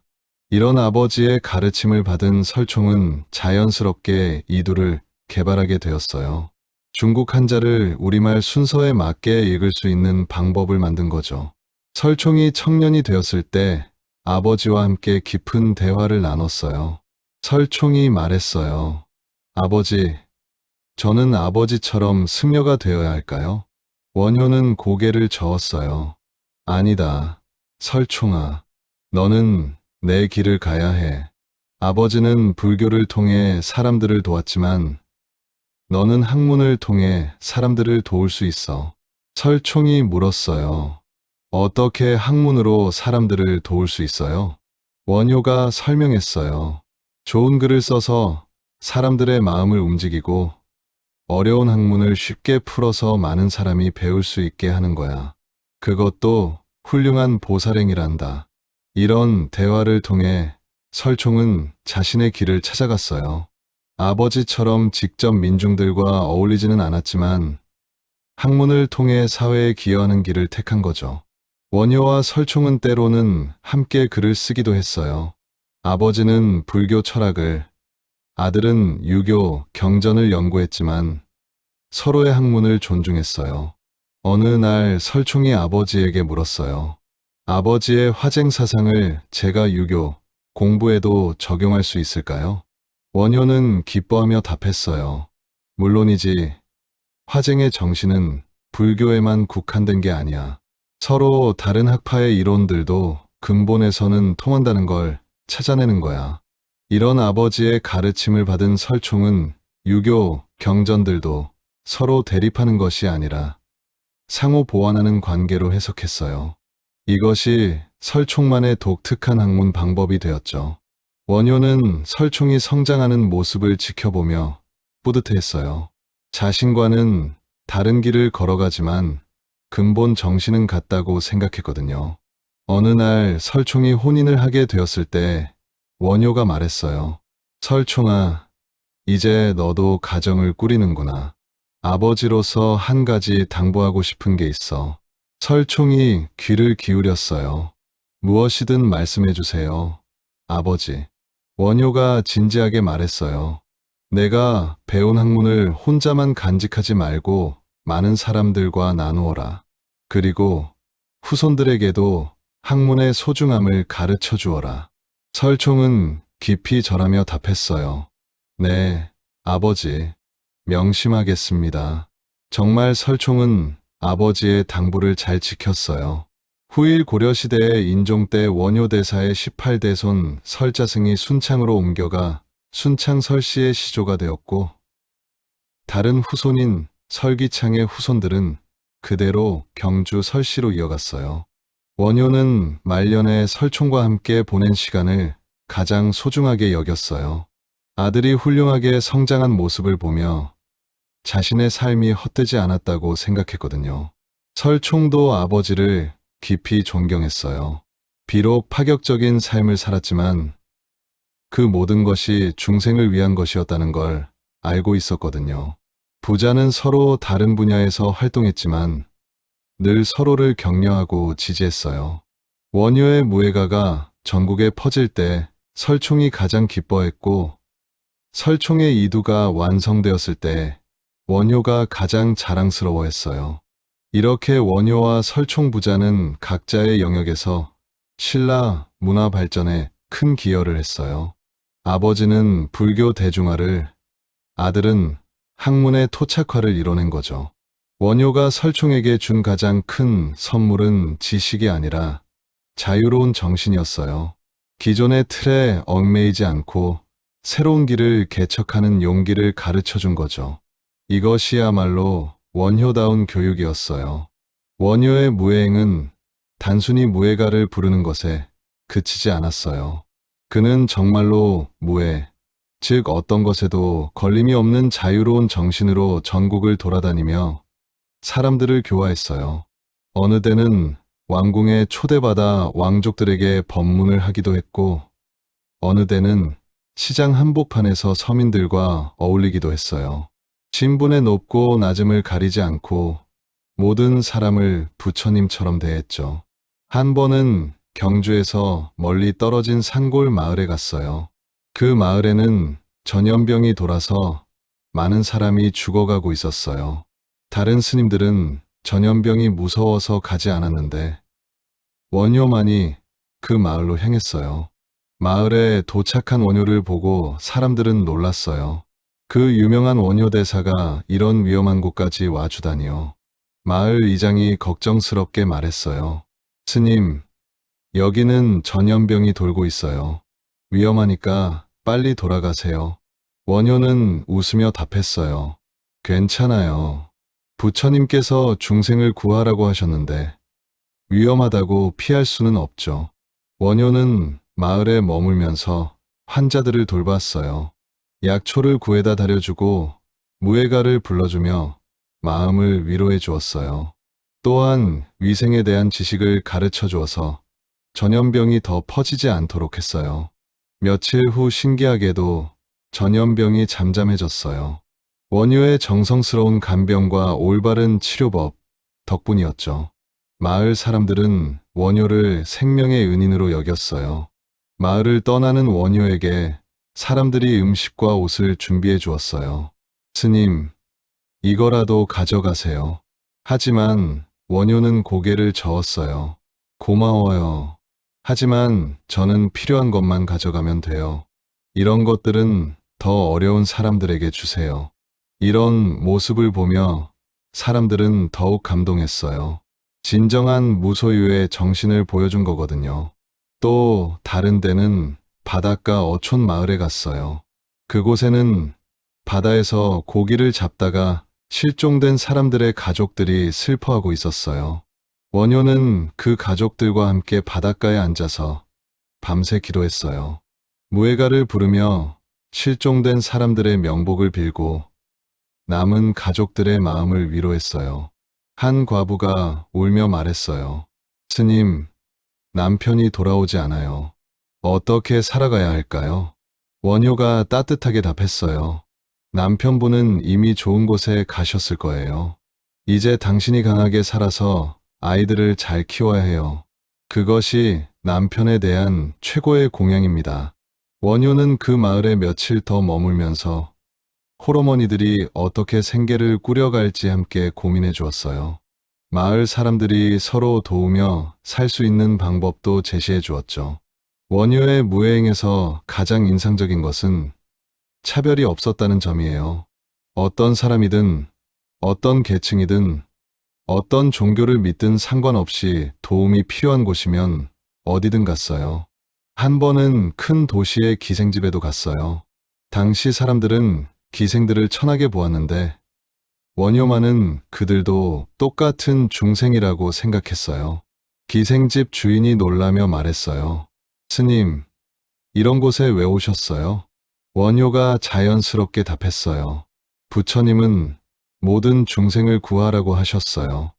이런 아버지의 가르침을 받은 설총은 자연스럽게 이두를 개발하게 되었어요. 중국 한자를 우리말 순서에 맞게 읽을 수 있는 방법을 만든 거죠. 설총이 청년이 되었을 때 아버지와 함께 깊은 대화를 나눴어요. 설총이 말했어요. 아버지, 저는 아버지처럼 승려가 되어야 할까요? 원효는 고개를 저었어요. 아니다, 설총아. 너는 내 길을 가야 해. 아버지는 불교를 통해 사람들을 도왔지만 너는 학문을 통해 사람들을 도울 수 있어. 설총이 물었어요. 어떻게 학문으로 사람들을 도울 수 있어요? 원효가 설명했어요. 좋은 글을 써서 사람들의 마음을 움직이고 어려운 학문을 쉽게 풀어서 많은 사람이 배울 수 있게 하는 거야. 그것도 훌륭한 보살행이란다. 이런 대화를 통해 설총은 자신의 길을 찾아갔어요. 아버지처럼 직접 민중들과 어울리지는 않았지만 학문을 통해 사회에 기여하는 길을 택한 거죠. 원효와 설총은 때로는 함께 글을 쓰기도 했어요. 아버지는 불교 철학을, 아들은 유교, 경전을 연구했지만 서로의 학문을 존중했어요. 어느 날 설총이 아버지에게 물었어요. 아버지의 화쟁 사상을 제가 유교, 공부에도 적용할 수 있을까요? 원효는 기뻐하며 답했어요. 물론이지. 화쟁의 정신은 불교에만 국한된 게 아니야. 서로 다른 학파의 이론들도 근본에서는 통한다는 걸 찾아내는 거야. 이런 아버지의 가르침을 받은 설총은 유교, 경전들도 서로 대립하는 것이 아니라 상호 보완하는 관계로 해석했어요. 이것이 설총만의 독특한 학문 방법이 되었죠. 원효는 설총이 성장하는 모습을 지켜보며 뿌듯해했어요. 자신과는 다른 길을 걸어가지만 근본 정신은 같다고 생각했거든요. 어느 날 설총이 혼인을 하게 되었을 때 원효가 말했어요. 설총아, 이제 너도 가정을 꾸리는구나. 아버지로서 한 가지 당부하고 싶은 게 있어. 설총이 귀를 기울였어요. 무엇이든 말씀해 주세요. 아버지. 원효가 진지하게 말했어요. 내가 배운 학문을 혼자만 간직하지 말고 많은 사람들과 나누어라. 그리고 후손들에게도 학문의 소중함을 가르쳐 주어라. 설총은 깊이 절하며 답했어요. 네, 아버지. 명심하겠습니다. 정말 설총은 아버지의 당부를 잘 지켰어요. 후일 고려시대의 인종 때 원효대사의 18대손 설자승이 순창으로 옮겨가 순창 설씨의 시조가 되었고, 다른 후손인 설기창의 후손들은 그대로 경주 설씨로 이어갔어요. 원효는 말년에 설총과 함께 보낸 시간을 가장 소중하게 여겼어요. 아들이 훌륭하게 성장한 모습을 보며 자신의 삶이 헛되지 않았다고 생각했거든요. 설총도 아버지를 깊이 존경했어요. 비록 파격적인 삶을 살았지만 그 모든 것이 중생을 위한 것이었다는 걸 알고 있었거든요. 부자는 서로 다른 분야에서 활동했지만 늘 서로를 격려하고 지지했어요. 원효의 무예가가 전국에 퍼질 때 설총이 가장 기뻐했고, 설총의 이두가 완성되었을 때 원효가 가장 자랑스러워했어요. 이렇게 원효와 설총 부자는 각자의 영역에서 신라 문화 발전에 큰 기여를 했어요. 아버지는 불교 대중화를, 아들은 학문의 토착화를 이뤄낸 거죠. 원효가 설총에게 준 가장 큰 선물은 지식이 아니라 자유로운 정신이었어요. 기존의 틀에 얽매이지 않고 새로운 길을 개척하는 용기를 가르쳐 준 거죠. 이것이야말로 원효다운 교육이었어요. 원효의 무예행은 단순히 무예가를 부르는 것에 그치지 않았어요. 그는 정말로 무예, 즉 어떤 것에도 걸림이 없는 자유로운 정신으로 전국을 돌아다니며 사람들을 교화했어요. 어느 때는 왕궁에 초대받아 왕족들에게 법문을 하기도 했고, 어느 때는 시장 한복판에서 서민들과 어울리기도 했어요. 신분의 높고 낮음을 가리지 않고 모든 사람을 부처님처럼 대했죠. 한 번은 경주에서 멀리 떨어진 산골 마을에 갔어요. 그 마을에는 전염병이 돌아서 많은 사람이 죽어가고 있었어요. 다른 스님들은 전염병이 무서워서 가지 않았는데 원효만이 그 마을로 향했어요. 마을에 도착한 원효를 보고 사람들은 놀랐어요. 그 유명한 원효 대사가 이런 위험한 곳까지 와주다니요. 마을 이장이 걱정스럽게 말했어요. 스님, 여기는 전염병이 돌고 있어요. 위험하니까 빨리 돌아가세요. 원효는 웃으며 답했어요. 괜찮아요. 부처님께서 중생을 구하라고 하셨는데 위험하다고 피할 수는 없죠. 원효는 마을에 머물면서 환자들을 돌봤어요. 약초를 구해다 다려주고 무예가를 불러주며 마음을 위로해 주었어요. 또한 위생에 대한 지식을 가르쳐 주어서 전염병이 더 퍼지지 않도록 했어요. 며칠 후 신기하게도 전염병이 잠잠해졌어요. 원효의 정성스러운 간병과 올바른 치료법 덕분이었죠. 마을 사람들은 원효를 생명의 은인으로 여겼어요. 마을을 떠나는 원효에게 사람들이 음식과 옷을 준비해 주었어요. 스님, 이거라도 가져가세요. 하지만 원효는 고개를 저었어요. 고마워요. 하지만 저는 필요한 것만 가져가면 돼요. 이런 것들은 더 어려운 사람들에게 주세요. 이런 모습을 보며 사람들은 더욱 감동했어요. 진정한 무소유의 정신을 보여준 거거든요. 또 다른 데는 바닷가 어촌 마을에 갔어요. 그곳에는 바다에서 고기를 잡다가 실종된 사람들의 가족들이 슬퍼하고 있었어요. 원효는 그 가족들과 함께 바닷가에 앉아서 밤새 기도했어요. 무예가를 부르며 실종된 사람들의 명복을 빌고 남은 가족들의 마음을 위로했어요. 한 과부가 울며 말했어요. 스님, 남편이 돌아오지 않아요. 어떻게 살아가야 할까요? 원효가 따뜻하게 답했어요. 남편분은 이미 좋은 곳에 가셨을 거예요. 이제 당신이 강하게 살아서 아이들을 잘 키워야 해요. 그것이 남편에 대한 최고의 공양입니다. 원효는 그 마을에 며칠 더 머물면서 홀어머니들이 어떻게 생계를 꾸려갈지 함께 고민해 주었어요. 마을 사람들이 서로 도우며 살 수 있는 방법도 제시해 주었죠. 원효의 무예행에서 가장 인상적인 것은 차별이 없었다는 점이에요. 어떤 사람이든, 어떤 계층이든, 어떤 종교를 믿든 상관없이 도움이 필요한 곳이면 어디든 갔어요. 한 번은 큰 도시의 기생집에도 갔어요. 당시 사람들은 기생들을 천하게 보았는데 원효만은 그들도 똑같은 중생이라고 생각했어요. 기생집 주인이 놀라며 말했어요. 스님, 이런 곳에 왜 오셨어요? 원효가 자연스럽게 답했어요. 부처님은 모든 중생을 구하라고 하셨어요.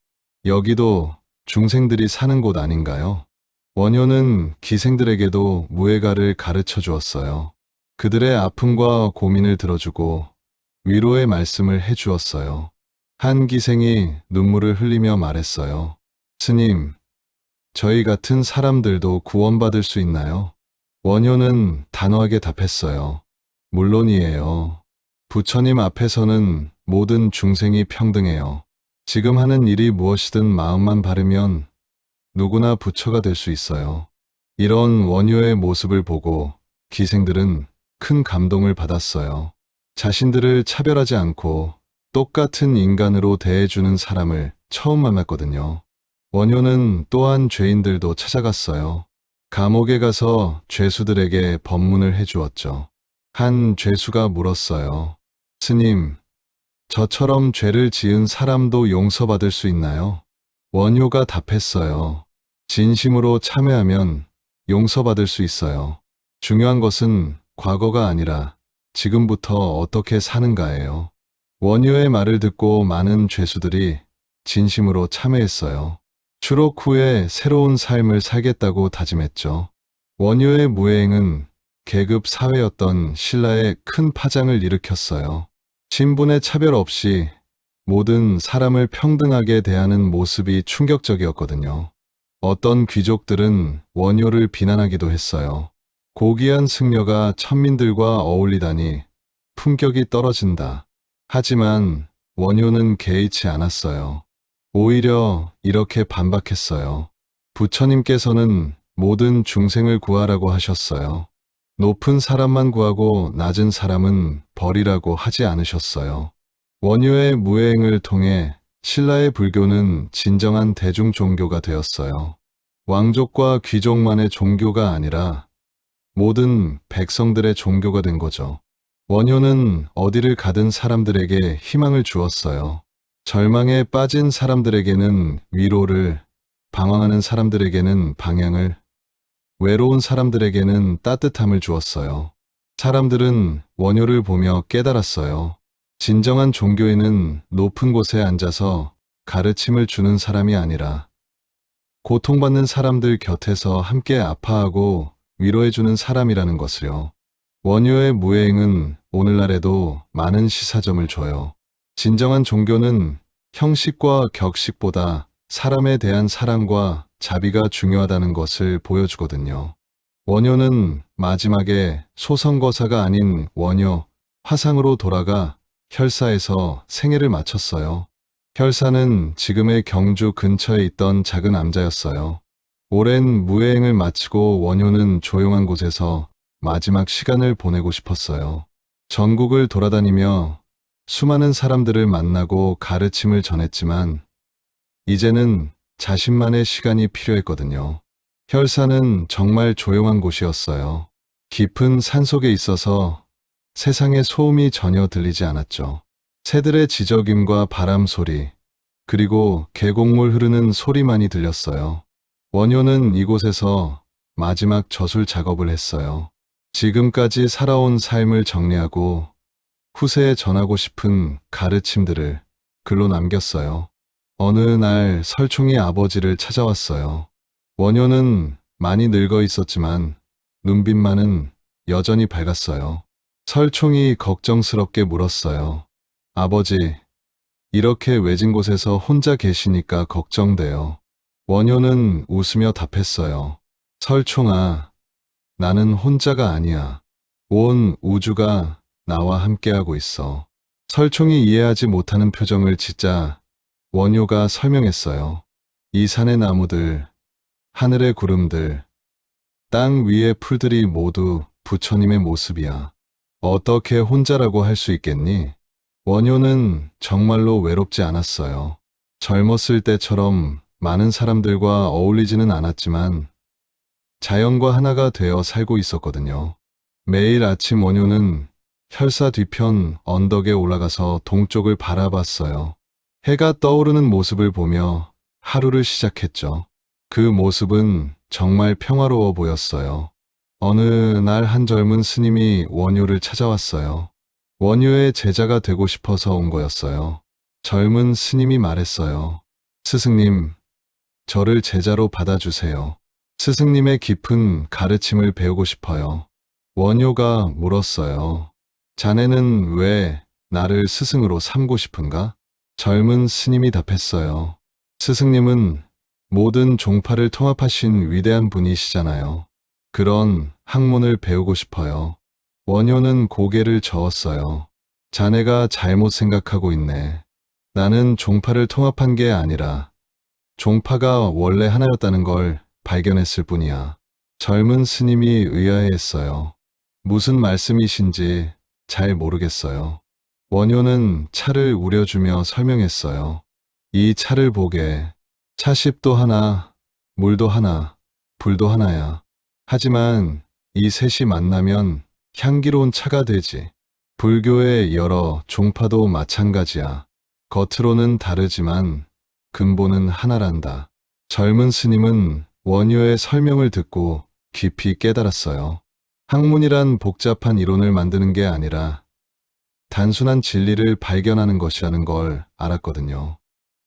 여기도 중생들이 사는 곳 아닌가요? 원효는 기생들에게도 무예가를 가르쳐 주었어요. 그들의 아픔과 고민을 들어주고 위로의 말씀을 해 주었어요. 한 기생이 눈물을 흘리며 말했어요. 스님, 저희 같은 사람들도 구원받을 수 있나요? 원효는 단호하게 답했어요. 물론이에요. 부처님 앞에서는 모든 중생이 평등해요. 지금 하는 일이 무엇이든 마음만 바르면 누구나 부처가 될 수 있어요. 이런 원효의 모습을 보고 기생들은 큰 감동을 받았어요. 자신들을 차별하지 않고 똑같은 인간으로 대해주는 사람을 처음 만났거든요. 원효는 또한 죄인들도 찾아갔어요. 감옥에 가서 죄수들에게 법문을 해주었죠. 한 죄수가 물었어요. 스님, 저처럼 죄를 지은 사람도 용서받을 수 있나요? 원효가 답했어요. 진심으로 참회하면 용서받을 수 있어요. 중요한 것은 과거가 아니라 지금부터 어떻게 사는가예요. 원효의 말을 듣고 많은 죄수들이 진심으로 참회했어요. 추록 후에 새로운 삶을 살겠다고 다짐했죠. 원효의 무예행은 계급 사회였던 신라에 큰 파장을 일으켰어요. 신분의 차별 없이 모든 사람을 평등하게 대하는 모습이 충격적이었거든요. 어떤 귀족들은 원효를 비난하기도 했어요. 고귀한 승려가 천민들과 어울리다니 품격이 떨어진다. 하지만 원효는 개의치 않았어요. 오히려 이렇게 반박했어요. 부처님께서는 모든 중생을 구하라고 하셨어요. 높은 사람만 구하고 낮은 사람은 버리라고 하지 않으셨어요. 원효의 무예행을 통해 신라의 불교는 진정한 대중 종교가 되었어요. 왕족과 귀족만의 종교가 아니라 모든 백성들의 종교가 된 거죠. 원효는 어디를 가든 사람들에게 희망을 주었어요. 절망에 빠진 사람들에게는 위로를, 방황하는 사람들에게는 방향을, 외로운 사람들에게는 따뜻함을 주었어요. 사람들은 원효를 보며 깨달았어요. 진정한 종교인은 높은 곳에 앉아서 가르침을 주는 사람이 아니라 고통받는 사람들 곁에서 함께 아파하고 위로해주는 사람이라는 것을요. 원효의 무예행은 오늘날에도 많은 시사점을 줘요. 진정한 종교는 형식과 격식보다 사람에 대한 사랑과 자비가 중요하다는 것을 보여주거든요. 원효는 마지막에 소선거사가 아닌 원효, 화상으로 돌아가 혈사에서 생애를 마쳤어요. 혈사는 지금의 경주 근처에 있던 작은 암자였어요. 오랜 무예행을 마치고 원효는 조용한 곳에서 마지막 시간을 보내고 싶었어요. 전국을 돌아다니며 수많은 사람들을 만나고 가르침을 전했지만 이제는 자신만의 시간이 필요했거든요. 혈사는 정말 조용한 곳이었어요. 깊은 산속에 있어서 세상의 소음이 전혀 들리지 않았죠. 새들의 지저귐과 바람 소리, 그리고 계곡물 흐르는 소리만이 들렸어요. 원효는 이곳에서 마지막 저술 작업을 했어요. 지금까지 살아온 삶을 정리하고 후세에 전하고 싶은 가르침들을 글로 남겼어요. 어느 날 설총이 아버지를 찾아왔어요. 원효는 많이 늙어 있었지만 눈빛만은 여전히 밝았어요. 설총이 걱정스럽게 물었어요. 아버지, 이렇게 외진 곳에서 혼자 계시니까 걱정돼요. 원효는 웃으며 답했어요. 설총아, 나는 혼자가 아니야. 온 우주가 나와 함께하고 있어. 설총이 이해하지 못하는 표정을 짓자 원효가 설명했어요. 이 산의 나무들, 하늘의 구름들, 땅 위의 풀들이 모두 부처님의 모습이야. 어떻게 혼자라고 할 수 있겠니? 원효는 정말로 외롭지 않았어요. 젊었을 때처럼 많은 사람들과 어울리지는 않았지만 자연과 하나가 되어 살고 있었거든요. 매일 아침 원효는 혈사 뒤편 언덕에 올라가서 동쪽을 바라봤어요. 해가 떠오르는 모습을 보며 하루를 시작했죠. 그 모습은 정말 평화로워 보였어요. 어느 날 한 젊은 스님이 원효를 찾아왔어요. 원효의 제자가 되고 싶어서 온 거였어요. 젊은 스님이 말했어요. 스승님, 저를 제자로 받아주세요. 스승님의 깊은 가르침을 배우고 싶어요. 원효가 물었어요. 자네는 왜 나를 스승으로 삼고 싶은가? 젊은 스님이 답했어요. 스승님은 모든 종파를 통합하신 위대한 분이시잖아요. 그런 학문을 배우고 싶어요. 원효는 고개를 저었어요. 자네가 잘못 생각하고 있네. 나는 종파를 통합한 게 아니라 종파가 원래 하나였다는 걸 발견했을 뿐이야. 젊은 스님이 의아해했어요. 무슨 말씀이신지 잘 모르겠어요. 원효는 차를 우려주며 설명했어요. 이 차를 보게. 차십도 하나, 물도 하나, 불도 하나야. 하지만 이 셋이 만나면 향기로운 차가 되지. 불교의 여러 종파도 마찬가지야. 겉으로는 다르지만 근본은 하나란다. 젊은 스님은 원효의 설명을 듣고 깊이 깨달았어요. 학문이란 복잡한 이론을 만드는 게 아니라 단순한 진리를 발견하는 것이라는 걸 알았거든요.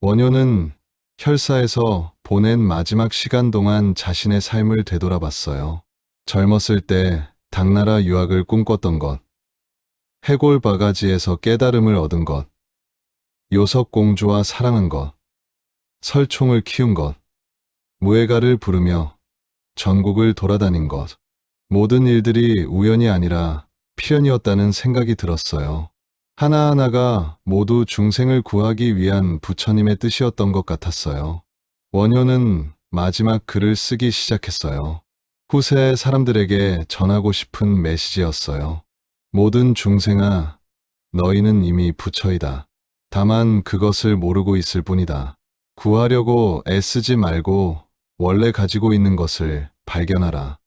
원효는 혈사에서 보낸 마지막 시간 동안 자신의 삶을 되돌아봤어요. 젊었을 때 당나라 유학을 꿈꿨던 것, 해골 바가지에서 깨달음을 얻은 것, 요석공주와 사랑한 것, 설총을 키운 것, 무예가를 부르며 전국을 돌아다닌 것, 모든 일들이 우연이 아니라 필연이었다는 생각이 들었어요. 하나하나가 모두 중생을 구하기 위한 부처님의 뜻이었던 것 같았어요. 원효는 마지막 글을 쓰기 시작했어요. 후세 사람들에게 전하고 싶은 메시지였어요. 모든 중생아, 너희는 이미 부처이다. 다만 그것을 모르고 있을 뿐이다. 구하려고 애쓰지 말고 원래 가지고 있는 것을 발견하라.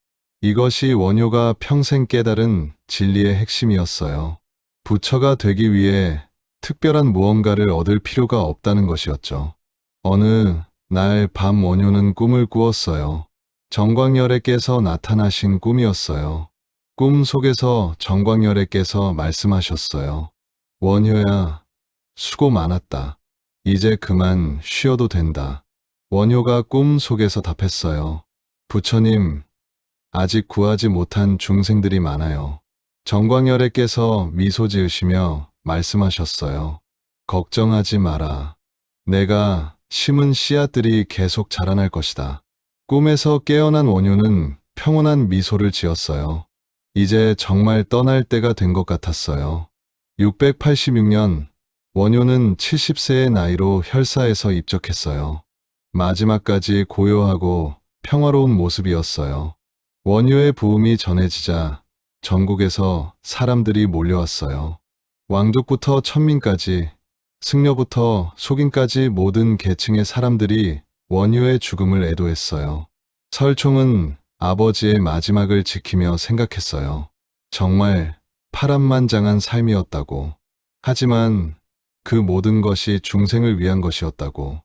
이것이 원효가 평생 깨달은 진리의 핵심이었어요. 부처가 되기 위해 특별한 무언가를 얻을 필요가 없다는 것이었죠. 어느 날 밤 원효는 꿈을 꾸었어요. 정광열애께서 나타나신 꿈이었어요. 꿈 속에서 정광열애께서 말씀하셨어요. 원효야, 수고 많았다. 이제 그만 쉬어도 된다. 원효가 꿈 속에서 답했어요. 부처님, 아직 구하지 못한 중생들이 많아요. 정광열애께서 미소 지으시며 말씀하셨어요. 걱정하지 마라. 내가 심은 씨앗들이 계속 자라날 것이다. 꿈에서 깨어난 원효는 평온한 미소를 지었어요. 이제 정말 떠날 때가 된 것 같았어요. 686년 원효는 70세의 나이로 혈사에서 입적했어요. 마지막까지 고요하고 평화로운 모습이었어요. 원효의 부음이 전해지자 전국에서 사람들이 몰려왔어요. 왕족부터 천민까지, 승려부터 속인까지 모든 계층의 사람들이 원효의 죽음을 애도했어요. 설총은 아버지의 마지막을 지키며 생각했어요. 정말 파란만장한 삶이었다고. 하지만 그 모든 것이 중생을 위한 것이었다고.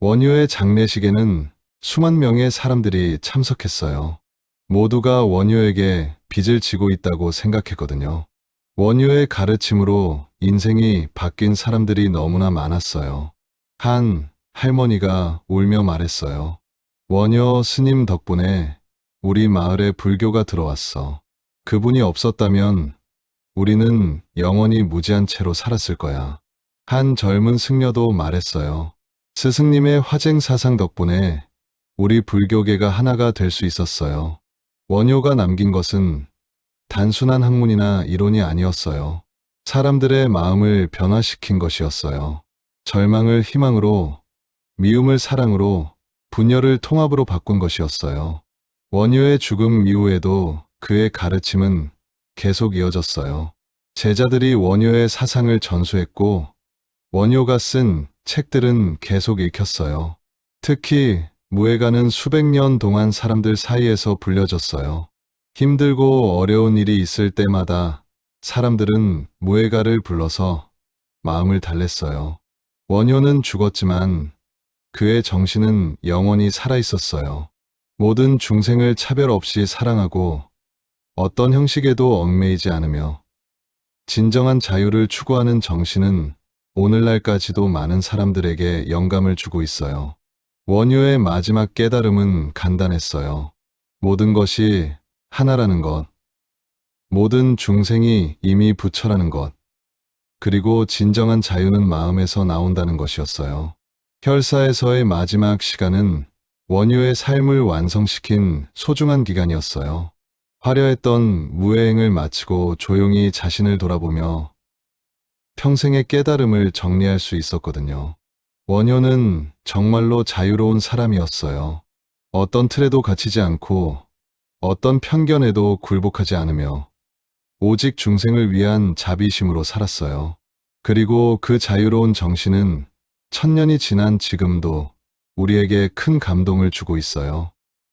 원효의 장례식에는 수만 명의 사람들이 참석했어요. 모두가 원효에게 빚을 지고 있다고 생각했거든요. 원효의 가르침으로 인생이 바뀐 사람들이 너무나 많았어요. 한 할머니가 울며 말했어요. 원효 스님 덕분에 우리 마을에 불교가 들어왔어. 그분이 없었다면 우리는 영원히 무지한 채로 살았을 거야. 한 젊은 승려도 말했어요. 스승님의 화쟁 사상 덕분에 우리 불교계가 하나가 될 수 있었어요. 원효가 남긴 것은 단순한 학문이나 이론이 아니었어요. 사람들의 마음을 변화시킨 것이었어요. 절망을 희망으로, 미움을 사랑으로, 분열을 통합으로 바꾼 것이었어요. 원효의 죽음 이후에도 그의 가르침은 계속 이어졌어요. 제자들이 원효의 사상을 전수했고 원효가 쓴 책들은 계속 읽혔어요. 특히 무예가는 수백 년 동안 사람들 사이에서 불려졌어요. 힘들고 어려운 일이 있을 때마다 사람들은 무예가를 불러서 마음을 달랬어요. 원효는 죽었지만 그의 정신은 영원히 살아있었어요. 모든 중생을 차별 없이 사랑하고 어떤 형식에도 얽매이지 않으며 진정한 자유를 추구하는 정신은 오늘날까지도 많은 사람들에게 영감을 주고 있어요. 원효의 마지막 깨달음은 간단했어요. 모든 것이 하나라는 것, 모든 중생이 이미 부처라는 것, 그리고 진정한 자유는 마음에서 나온다는 것이었어요. 혈사에서의 마지막 시간은 원효의 삶을 완성시킨 소중한 기간이었어요. 화려했던 무예행을 마치고 조용히 자신을 돌아보며 평생의 깨달음을 정리할 수 있었거든요. 원효는 정말로 자유로운 사람이었어요. 어떤 틀에도 갇히지 않고 어떤 편견에도 굴복하지 않으며 오직 중생을 위한 자비심으로 살았어요. 그리고 그 자유로운 정신은 천년이 지난 지금도 우리에게 큰 감동을 주고 있어요.